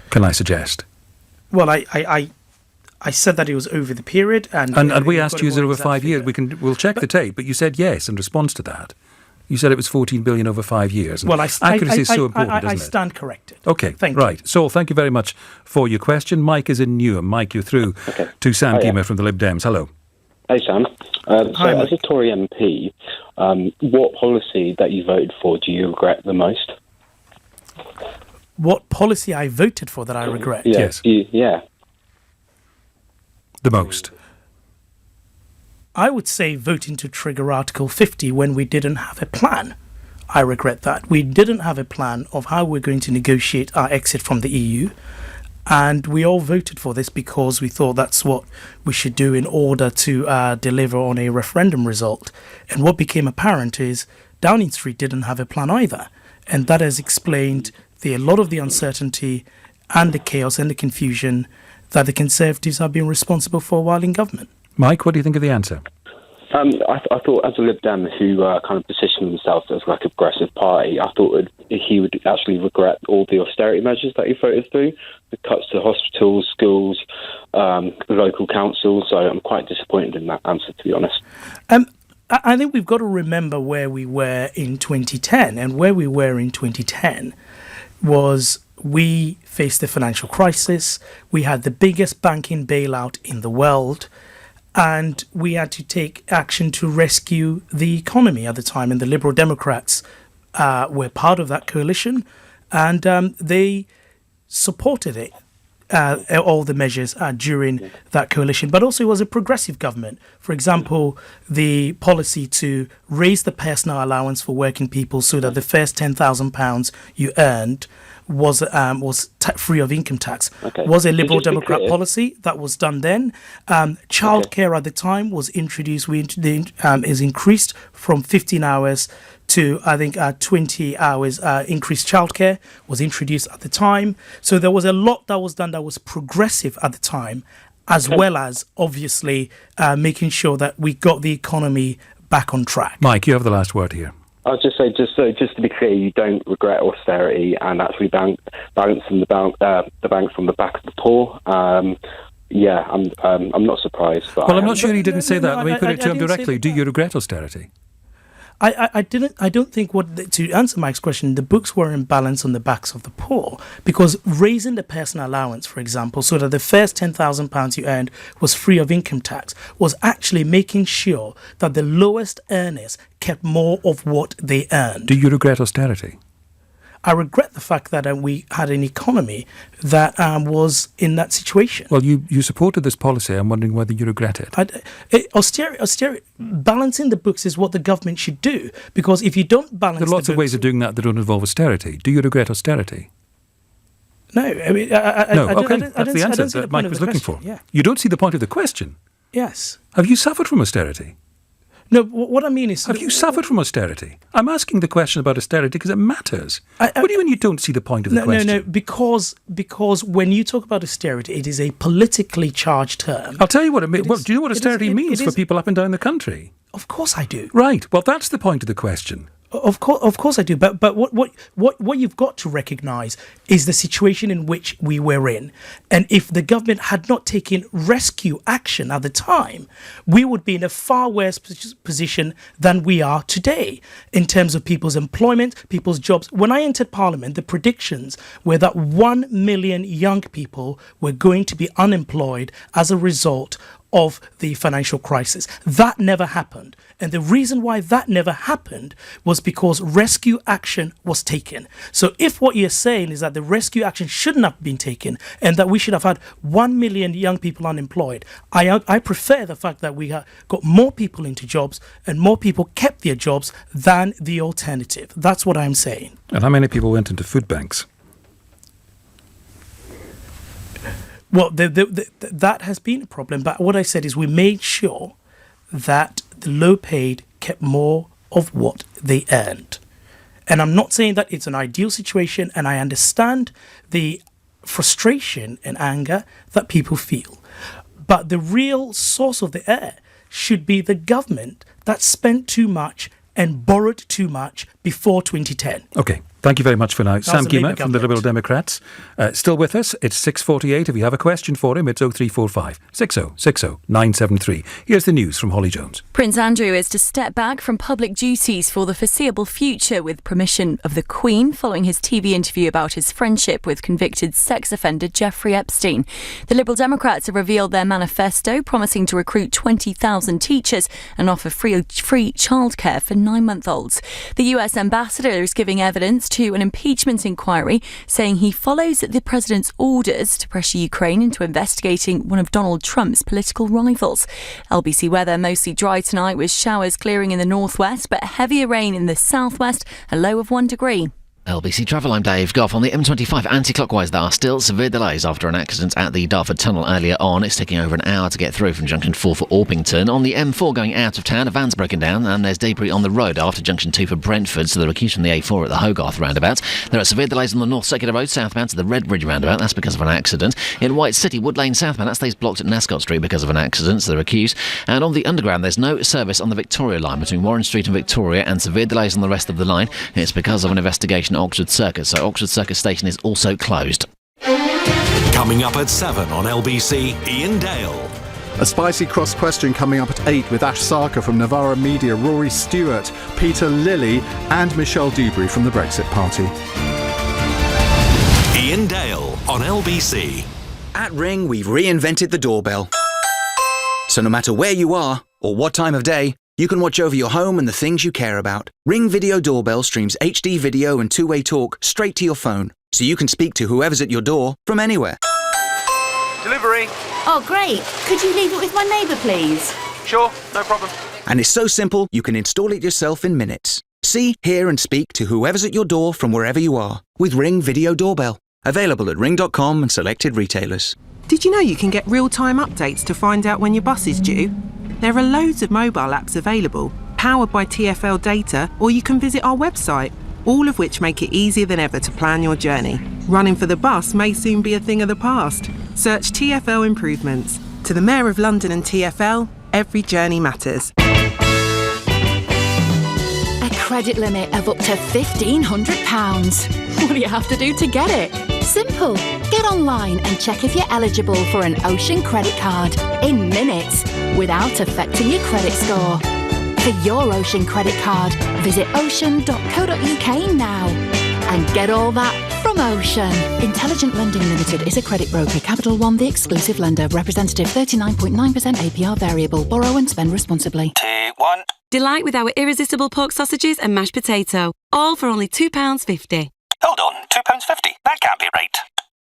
Can I suggest? Well, I said that it was over the period, and we asked you, is it over 5 years? We'll check the tape, but you said yes in response to that. You said it was $14 billion over 5 years. Well, accuracy is so important, isn't it? I stand corrected. Okay, thank you. Saul, thank you very much for your question. Mike is in Newham. Mike, you're through to Sam Gyimah from the Lib Dems. Hello. Hey, Sam. Hi, as a Tory MP, what policy that you voted for do you regret the most? What policy I voted for that I regret? Yes. The most. I would say voting to trigger Article 50 when we didn't have a plan. I regret that. We didn't have a plan of how we're going to negotiate our exit from the EU. And we all voted for this because we thought that's what we should do in order to deliver on a referendum result. And what became apparent is Downing Street didn't have a plan either. And that has explained a lot of the uncertainty and the chaos and the confusion that the Conservatives have been responsible for while in government. Mike, what do you think of the answer? I thought as a Lib Dem who kind of positioned himself as like a progressive party, I thought he would actually regret all the austerity measures that he voted through, the cuts to hospitals, schools, local councils. So I'm quite disappointed in that answer, to be honest. I think we've got to remember where we were in 2010. And where we were in 2010 was we faced the financial crisis. We had the biggest banking bailout in the world. And we had to take action to rescue the economy at the time. And the Liberal Democrats were part of that coalition. And they supported it, all the measures during that coalition. But also it was a progressive government. For example, the policy to raise the personal allowance for working people so that the first £10,000 you earned was free of income tax. Was a Liberal Democrat policy that was done then. Childcare at the time was introduced. Is increased from 15 hours to 20 hours. Increased childcare was introduced at the time. So there was a lot that was done that was progressive at the time, as well as obviously making sure that we got the economy back on track. Mike, you have the last word here. I was just saying, just to be clear, you don't regret austerity and actually balancing the banks on the back of the poor. I'm not surprised. Well, I'm not sure he didn't say that. Let me put it to him directly. Do you regret austerity? I don't think to answer Mike's question, the books were in balance on the backs of the poor, because raising the personal allowance, for example, so that the first £10,000 you earned was free of income tax, was actually making sure that the lowest earners kept more of what they earned. Do you regret austerity? I regret the fact that we had an economy that was in that situation. Well, you supported this policy. I'm wondering whether you regret it. Austerity, balancing the books is what the government should do, because if you don't balance there are lots of ways of doing that don't involve austerity. Do you regret austerity? No, I mean, that's the answer that Mike was looking for. Yeah. You don't see the point of the question. Yes. Have you suffered from austerity? No, what I mean is... Have you suffered from austerity? I'm asking the question about austerity because it matters. What do you mean you don't see the point of the question? No, because when you talk about austerity, it is a politically charged term. I'll tell you what it means. Well, do you know what austerity means for people up and down the country? Of course I do. Right. Well, that's the point of the question. Of course I do. But what you've got to recognise is the situation in which we were in. And if the government had not taken rescue action at the time, we would be in a far worse position than we are today in terms of people's employment, people's jobs. When I entered Parliament, the predictions were that 1 million young people were going to be unemployed as a result of the financial crisis. That never happened. And the reason why that never happened was because rescue action was taken. So if what you're saying is that the rescue action shouldn't have been taken and that we should have had 1 million young people unemployed, I prefer the fact that we got more people into jobs and more people kept their jobs than the alternative. That's what I'm saying. And how many people went into food banks? Well, that has been a problem. But what I said is we made sure that the low paid kept more of what they earned. And I'm not saying that it's an ideal situation, and I understand the frustration and anger that people feel. But the real source of the error should be the government that spent too much and borrowed too much before 2010. Okay. Thank you very much for now. Sam Gyimah from the Liberal Democrats. Still with us. It's 6:48. If you have a question for him, it's 0345 6060 973. Here's the news from Holly Jones. Prince Andrew is to step back from public duties for the foreseeable future with permission of the Queen following his TV interview about his friendship with convicted sex offender Jeffrey Epstein. The Liberal Democrats have revealed their manifesto promising to recruit 20,000 teachers and offer free childcare for 9-month-olds. The US ambassador is giving evidence to an impeachment inquiry, saying he follows the president's orders to pressure Ukraine into investigating one of Donald Trump's political rivals. LBC weather mostly dry tonight with showers clearing in the northwest, but heavier rain in the southwest, a low of 1 degree. LBC Travel, I'm Dave Goff. On the M25 anti-clockwise, there are still severe delays after an accident at the Dartford Tunnel earlier on. It's taking over an hour to get through from Junction 4 for Orpington. On the M4 going out of town, a van's broken down and there's debris on the road after Junction 2 for Brentford, so there are queues from the A4 at the Hogarth roundabout. There are severe delays on the North Circular Road southbound to the Redbridge roundabout. That's because of an accident. In White City, Wood Lane southbound, that stays blocked at Nascot Street because of an accident, so there are queues. And on the Underground, there's no service on the Victoria line between Warren Street and Victoria, and severe delays on the rest of the line. It's because of an investigation at Oxford Circus. So Oxford Circus Station is also closed. Coming up at 7 on LBC, Ian Dale. A spicy cross question coming up at 8 with Ash Sarkar from Navarra Media, Rory Stewart, Peter Lilly and Michelle Dewberry from the Brexit Party. Ian Dale on LBC. At Ring, we've reinvented the doorbell. So no matter where you are or what time of day, you can watch over your home and the things you care about. Ring Video Doorbell streams HD video and two-way talk straight to your phone, so you can speak to whoever's at your door from anywhere. Delivery. Oh, great. Could you leave it with my neighbour, please? Sure, no problem. And it's so simple, you can install it yourself in minutes. See, hear and speak to whoever's at your door from wherever you are with Ring Video Doorbell. Available at ring.com and selected retailers. Did you know you can get real-time updates to find out when your bus is due? There are loads of mobile apps available, powered by TfL data, or you can visit our website, all of which make it easier than ever to plan your journey. Running for the bus may soon be a thing of the past. Search TfL improvements. To the Mayor of London and TfL, every journey matters. credit limit of up to £1,500. What do you have to do to get it? Simple. Get online and check if you're eligible for an Ocean credit card in minutes without affecting your credit score. For your Ocean credit card, visit ocean.co.uk now and get all that from Ocean. Intelligent Lending Limited is a credit broker. Capital One, the exclusive lender. Representative 39.9% APR variable. Borrow and spend responsibly. 2, 1. Delight with our irresistible pork sausages and mashed potato. All for only £2.50. Hold on, £2.50. That can't be right.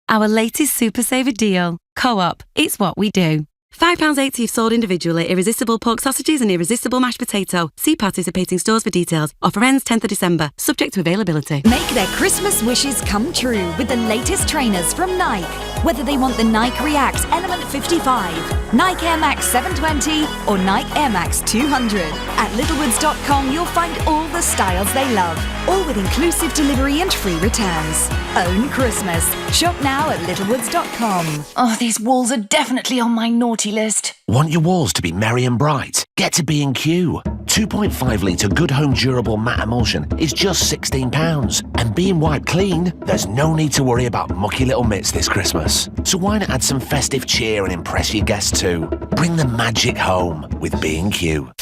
Our latest Super Saver deal. Co-op. It's what we do. £5.80 if sold individually. Irresistible pork sausages and irresistible mashed potato. See participating stores for details. Offer ends 10th of December. Subject to availability. Make their Christmas wishes come true with the latest trainers from Nike. Whether they want the Nike React Element 55, Nike Air Max 720 or Nike Air Max 200. At littlewoods.com you'll find all the styles they love, all with inclusive delivery and free returns. Own Christmas. Shop now at littlewoods.com. Oh, these walls are definitely on my naughty list. Want your walls to be merry and bright? Get to B&Q. 2.5 litre good home durable matte emulsion is just £16. And being wiped clean, there's no need to worry about mucky little mitts this Christmas. So why not add some festive cheer and impress your guests too? Bring the magic home with B&Q.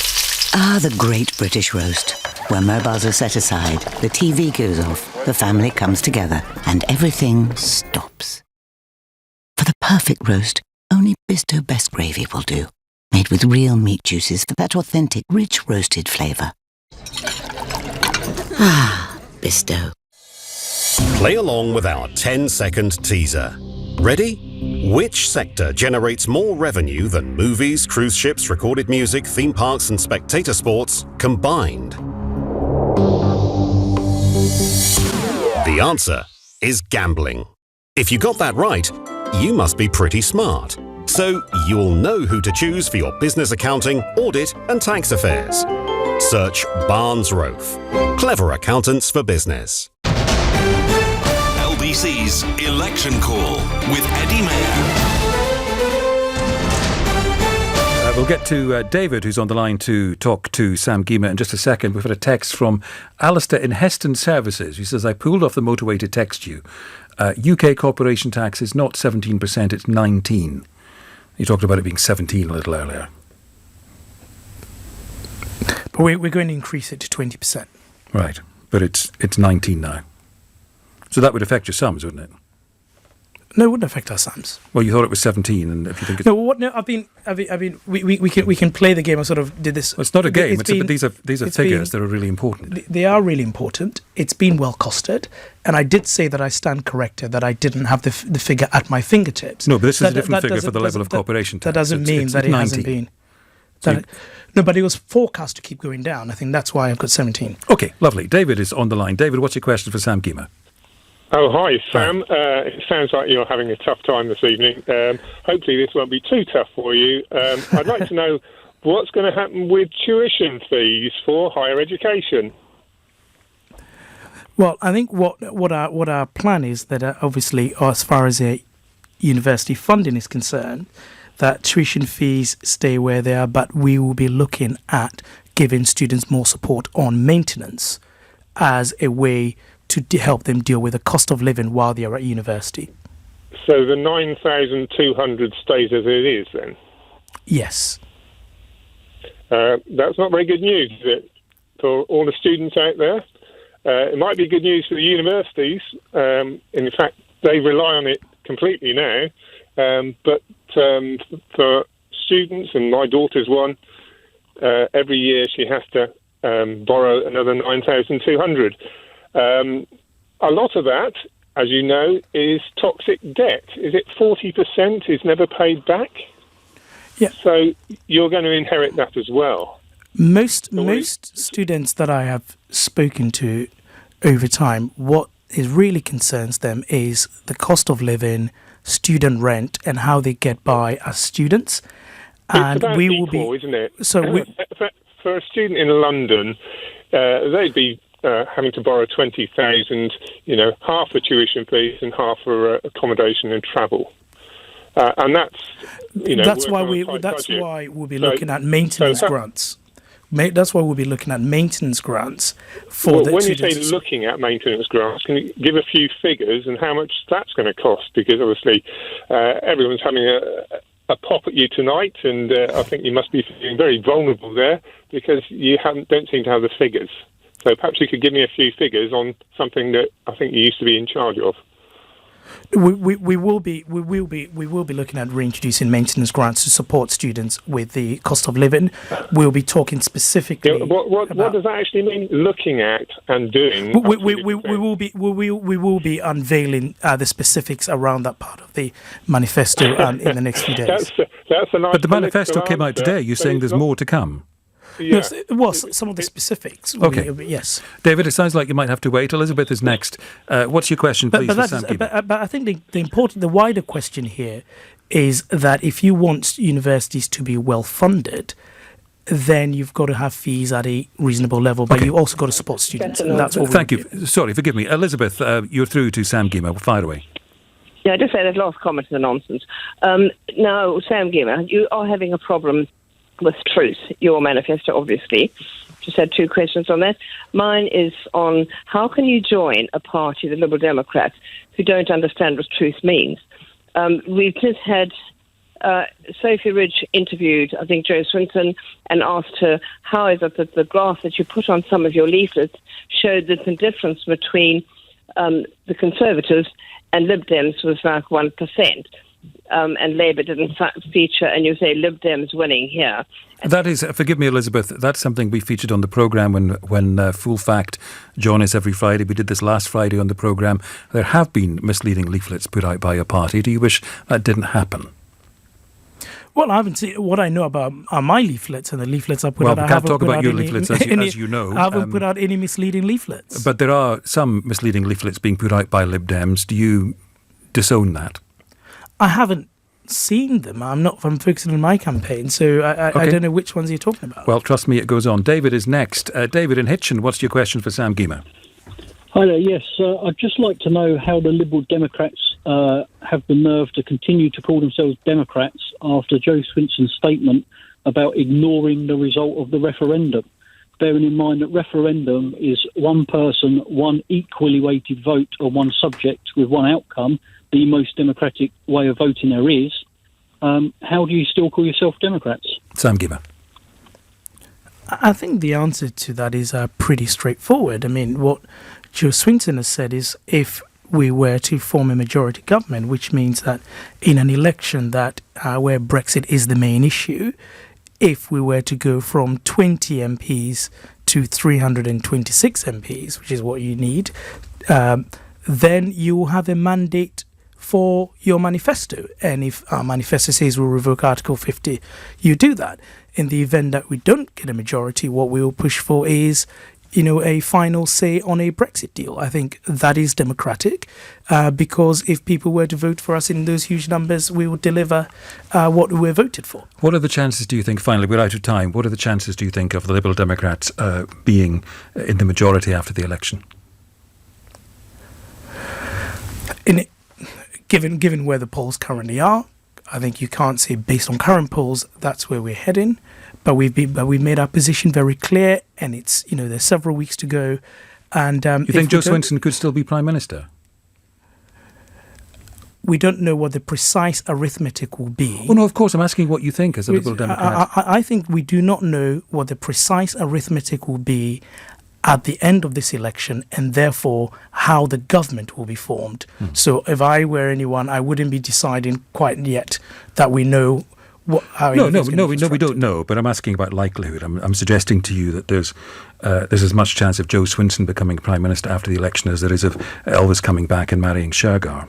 Ah, the great British roast. Where mobiles are set aside, the TV goes off, the family comes together, and everything stops. For the perfect roast, only Bisto Best Gravy will do. Made with real meat juices for that authentic, rich roasted flavour. Ah, Bisto. Play along with our 10-second teaser. Ready? Which sector generates more revenue than movies, cruise ships, recorded music, theme parks and spectator sports combined? The answer is gambling. If you got that right, you must be pretty smart. So you'll know who to choose for your business accounting, audit and tax affairs. Search Barnes Roath. Clever accountants for business. LBC's Election Call with Eddie Mair. We'll get to David, who's on the line to talk to Sam Gyimah in just a second. We've had a text from Alistair in Heston Services. He says, I pulled off the motorway to text you. UK corporation tax is not 17%, it's 19%. You talked about it being 17 a little earlier. But we're going to increase it to 20%. Right, but it's 19 now. So that would affect your sums, wouldn't it? No, it wouldn't affect our sums. Well, you thought it was 17, and if you think it's... No, what? No, I mean, we can play the game. I sort of did this. Well, it's not a game. But these are figures that are really important. They are really important. It's been well costed, and I did say that I stand corrected that I didn't have the figure at my fingertips. No, but this is a different figure for the level of corporation tax. That doesn't mean that it hasn't been. No, but it was forecast to keep going down. I think that's why I've got 17. Okay, lovely. David is on the line. David, what's your question for Sam Gyimah? Oh, hi, Sam. It sounds like you're having a tough time this evening. Hopefully this won't be too tough for you. I'd like to know what's going to happen with tuition fees for higher education. Well, I think what our plan is that obviously, as far as university funding is concerned, that tuition fees stay where they are, but we will be looking at giving students more support on maintenance as a way to help them deal with the cost of living while they are at university. So the 9,200 stays as it is then? Yes. That's not very good news, is it, for all the students out there? It might be good news for the universities. In fact, they rely on it completely now. But for students, and my daughter's one, every year she has to borrow another 9,200. A lot of that, as you know, is toxic debt. Is it 40% is never paid back? Yeah. So you're going to inherit that as well. Most students that I have spoken to over time, what is really concerns them is the cost of living, student rent, and how they get by as students. And we will be, isn't it? So for a student in London, they'd be having to borrow 20,000, half for tuition fees and half for accommodation and travel, and that's that's why we'll be looking at maintenance grants, That's why we'll be looking at maintenance grants for the when you students. say looking at maintenance grants, can you give a few figures and how much that's going to cost? Because obviously everyone's having a pop at you tonight, and I think you must be feeling very vulnerable there because you don't seem to have the figures. So perhaps you could give me a few figures on something that I think you used to be in charge of. We will be looking at reintroducing maintenance grants to support students with the cost of living. We'll be talking specifically. Yeah, what does that actually mean? Looking at and doing. We will be unveiling the specifics around that part of the manifesto in the next few days. That's a nice. But the manifesto came out today. You're saying there's more to come. Yeah. No, some of the specifics. Okay. Yes. David, it sounds like you might have to wait. Elizabeth is next. What's your question, please, for Sam Gyimah? But I think the wider question here is that if you want universities to be well funded, then you've got to have fees at a reasonable level, but you've also got to support students. And that's what Thank you. Sorry, forgive me. Elizabeth, you're through to Sam Gyimah. Fire away. Yeah, I just say that last comment is nonsense. Now, Sam Gyimah, you are having a problem with truth, your manifesto, obviously. Just had two questions on that. Mine is on how can you join a party, the Liberal Democrats, who don't understand what truth means? We've just had Sophie Ridge interviewed, I think, Jo Swinton, and asked her, how is it that the graph that you put on some of your leaflets showed that the difference between the Conservatives and Lib Dems was like 1%. And Labour didn't feature, and you say Lib Dems winning here. That is, forgive me, Elizabeth, that's something we featured on the programme when Full Fact join us every Friday. We did this last Friday on the programme. There have been misleading leaflets put out by a party. Do you wish that didn't happen? Well, I haven't seen what I know about my leaflets and the leaflets I put out. Well, we can't talk about your leaflets, as you know. I haven't put out any misleading leaflets. But there are some misleading leaflets being put out by Lib Dems. Do you disown that? I haven't seen them. I'm focusing on my campaign, so I don't know which ones you're talking about. Well, trust me, it goes on. David is next. David in Hitchin, what's your question for Sam Gyimah? Hi there, yes. I'd just like to know how the Liberal Democrats have the nerve to continue to call themselves Democrats after Jo Swinton's statement about ignoring the result of the referendum, bearing in mind that referendum is one person, one equally weighted vote on one subject with one outcome, the most democratic way of voting there is. How do you still call yourself Democrats? Sam Gyimah. I think the answer to that is pretty straightforward. I mean, what Jo Swinton has said is if we were to form a majority government, which means that in an election that where Brexit is the main issue, if we were to go from 20 MPs to 326 MPs, which is what you need, then you will have a mandate for your manifesto. And if our manifesto says we'll revoke Article 50, you do that. In the event that we don't get a majority, what we will push for is, a final say on a Brexit deal. I think that is democratic because if people were to vote for us in those huge numbers, we would deliver what we were voted for. What are the chances, do you think, finally, we're out of time, what are the chances, do you think, of the Liberal Democrats being in the majority after the election? Given where the polls currently are, I think you can't say based on current polls that's where we're heading. But we've made our position very clear, and it's there's several weeks to go. And you think Jo Swinton could still be Prime Minister? We don't know what the precise arithmetic will be. Oh no, of course I'm asking what you think as a Liberal Democrat. I think we do not know what the precise arithmetic will be at the end of this election, and therefore how the government will be formed. So if I were anyone, I wouldn't be deciding quite yet that we know how. No, we don't know. But I'm asking about likelihood. I'm suggesting to you that there's as much chance of Jo Swinton becoming Prime Minister after the election as there is of Elvis coming back and marrying Shergar.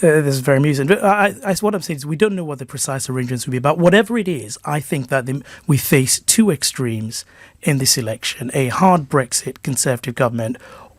This is very amusing. But what I'm saying is we don't know what the precise arrangements will be. But whatever it is, I think that we face two extremes in this election: a hard Brexit Conservative government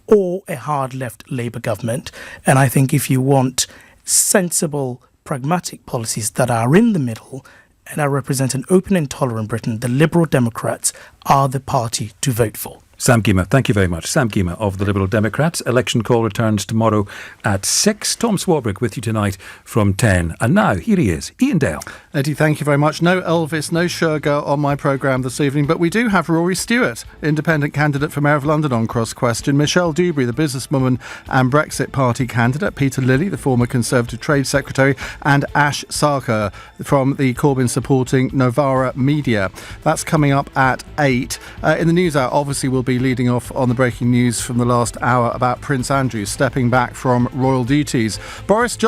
or a hard left Labour government. And I think if you want sensible, pragmatic policies that are in the middle and that represent an open and tolerant Britain, the Liberal Democrats are the party to vote for. Sam Gyimah, thank you very much. Sam Gyimah of the Liberal Democrats. Election call returns tomorrow at 6. Tom Swarbrick with you tonight from 10. And now, here he is, Ian Dale. Eddie, thank you very much. No Elvis, no Sugar on my programme this evening, but we do have Rory Stewart, independent candidate for Mayor of London on Cross Question, Michelle Dewberry, the businesswoman and Brexit Party candidate, Peter Lilly, the former Conservative Trade Secretary, and Ash Sarkar from the Corbyn supporting Novara Media. That's coming up at 8. In the news hour, obviously, we'll be leading off on the breaking news from the last hour about Prince Andrew stepping back from royal duties. Boris Johnson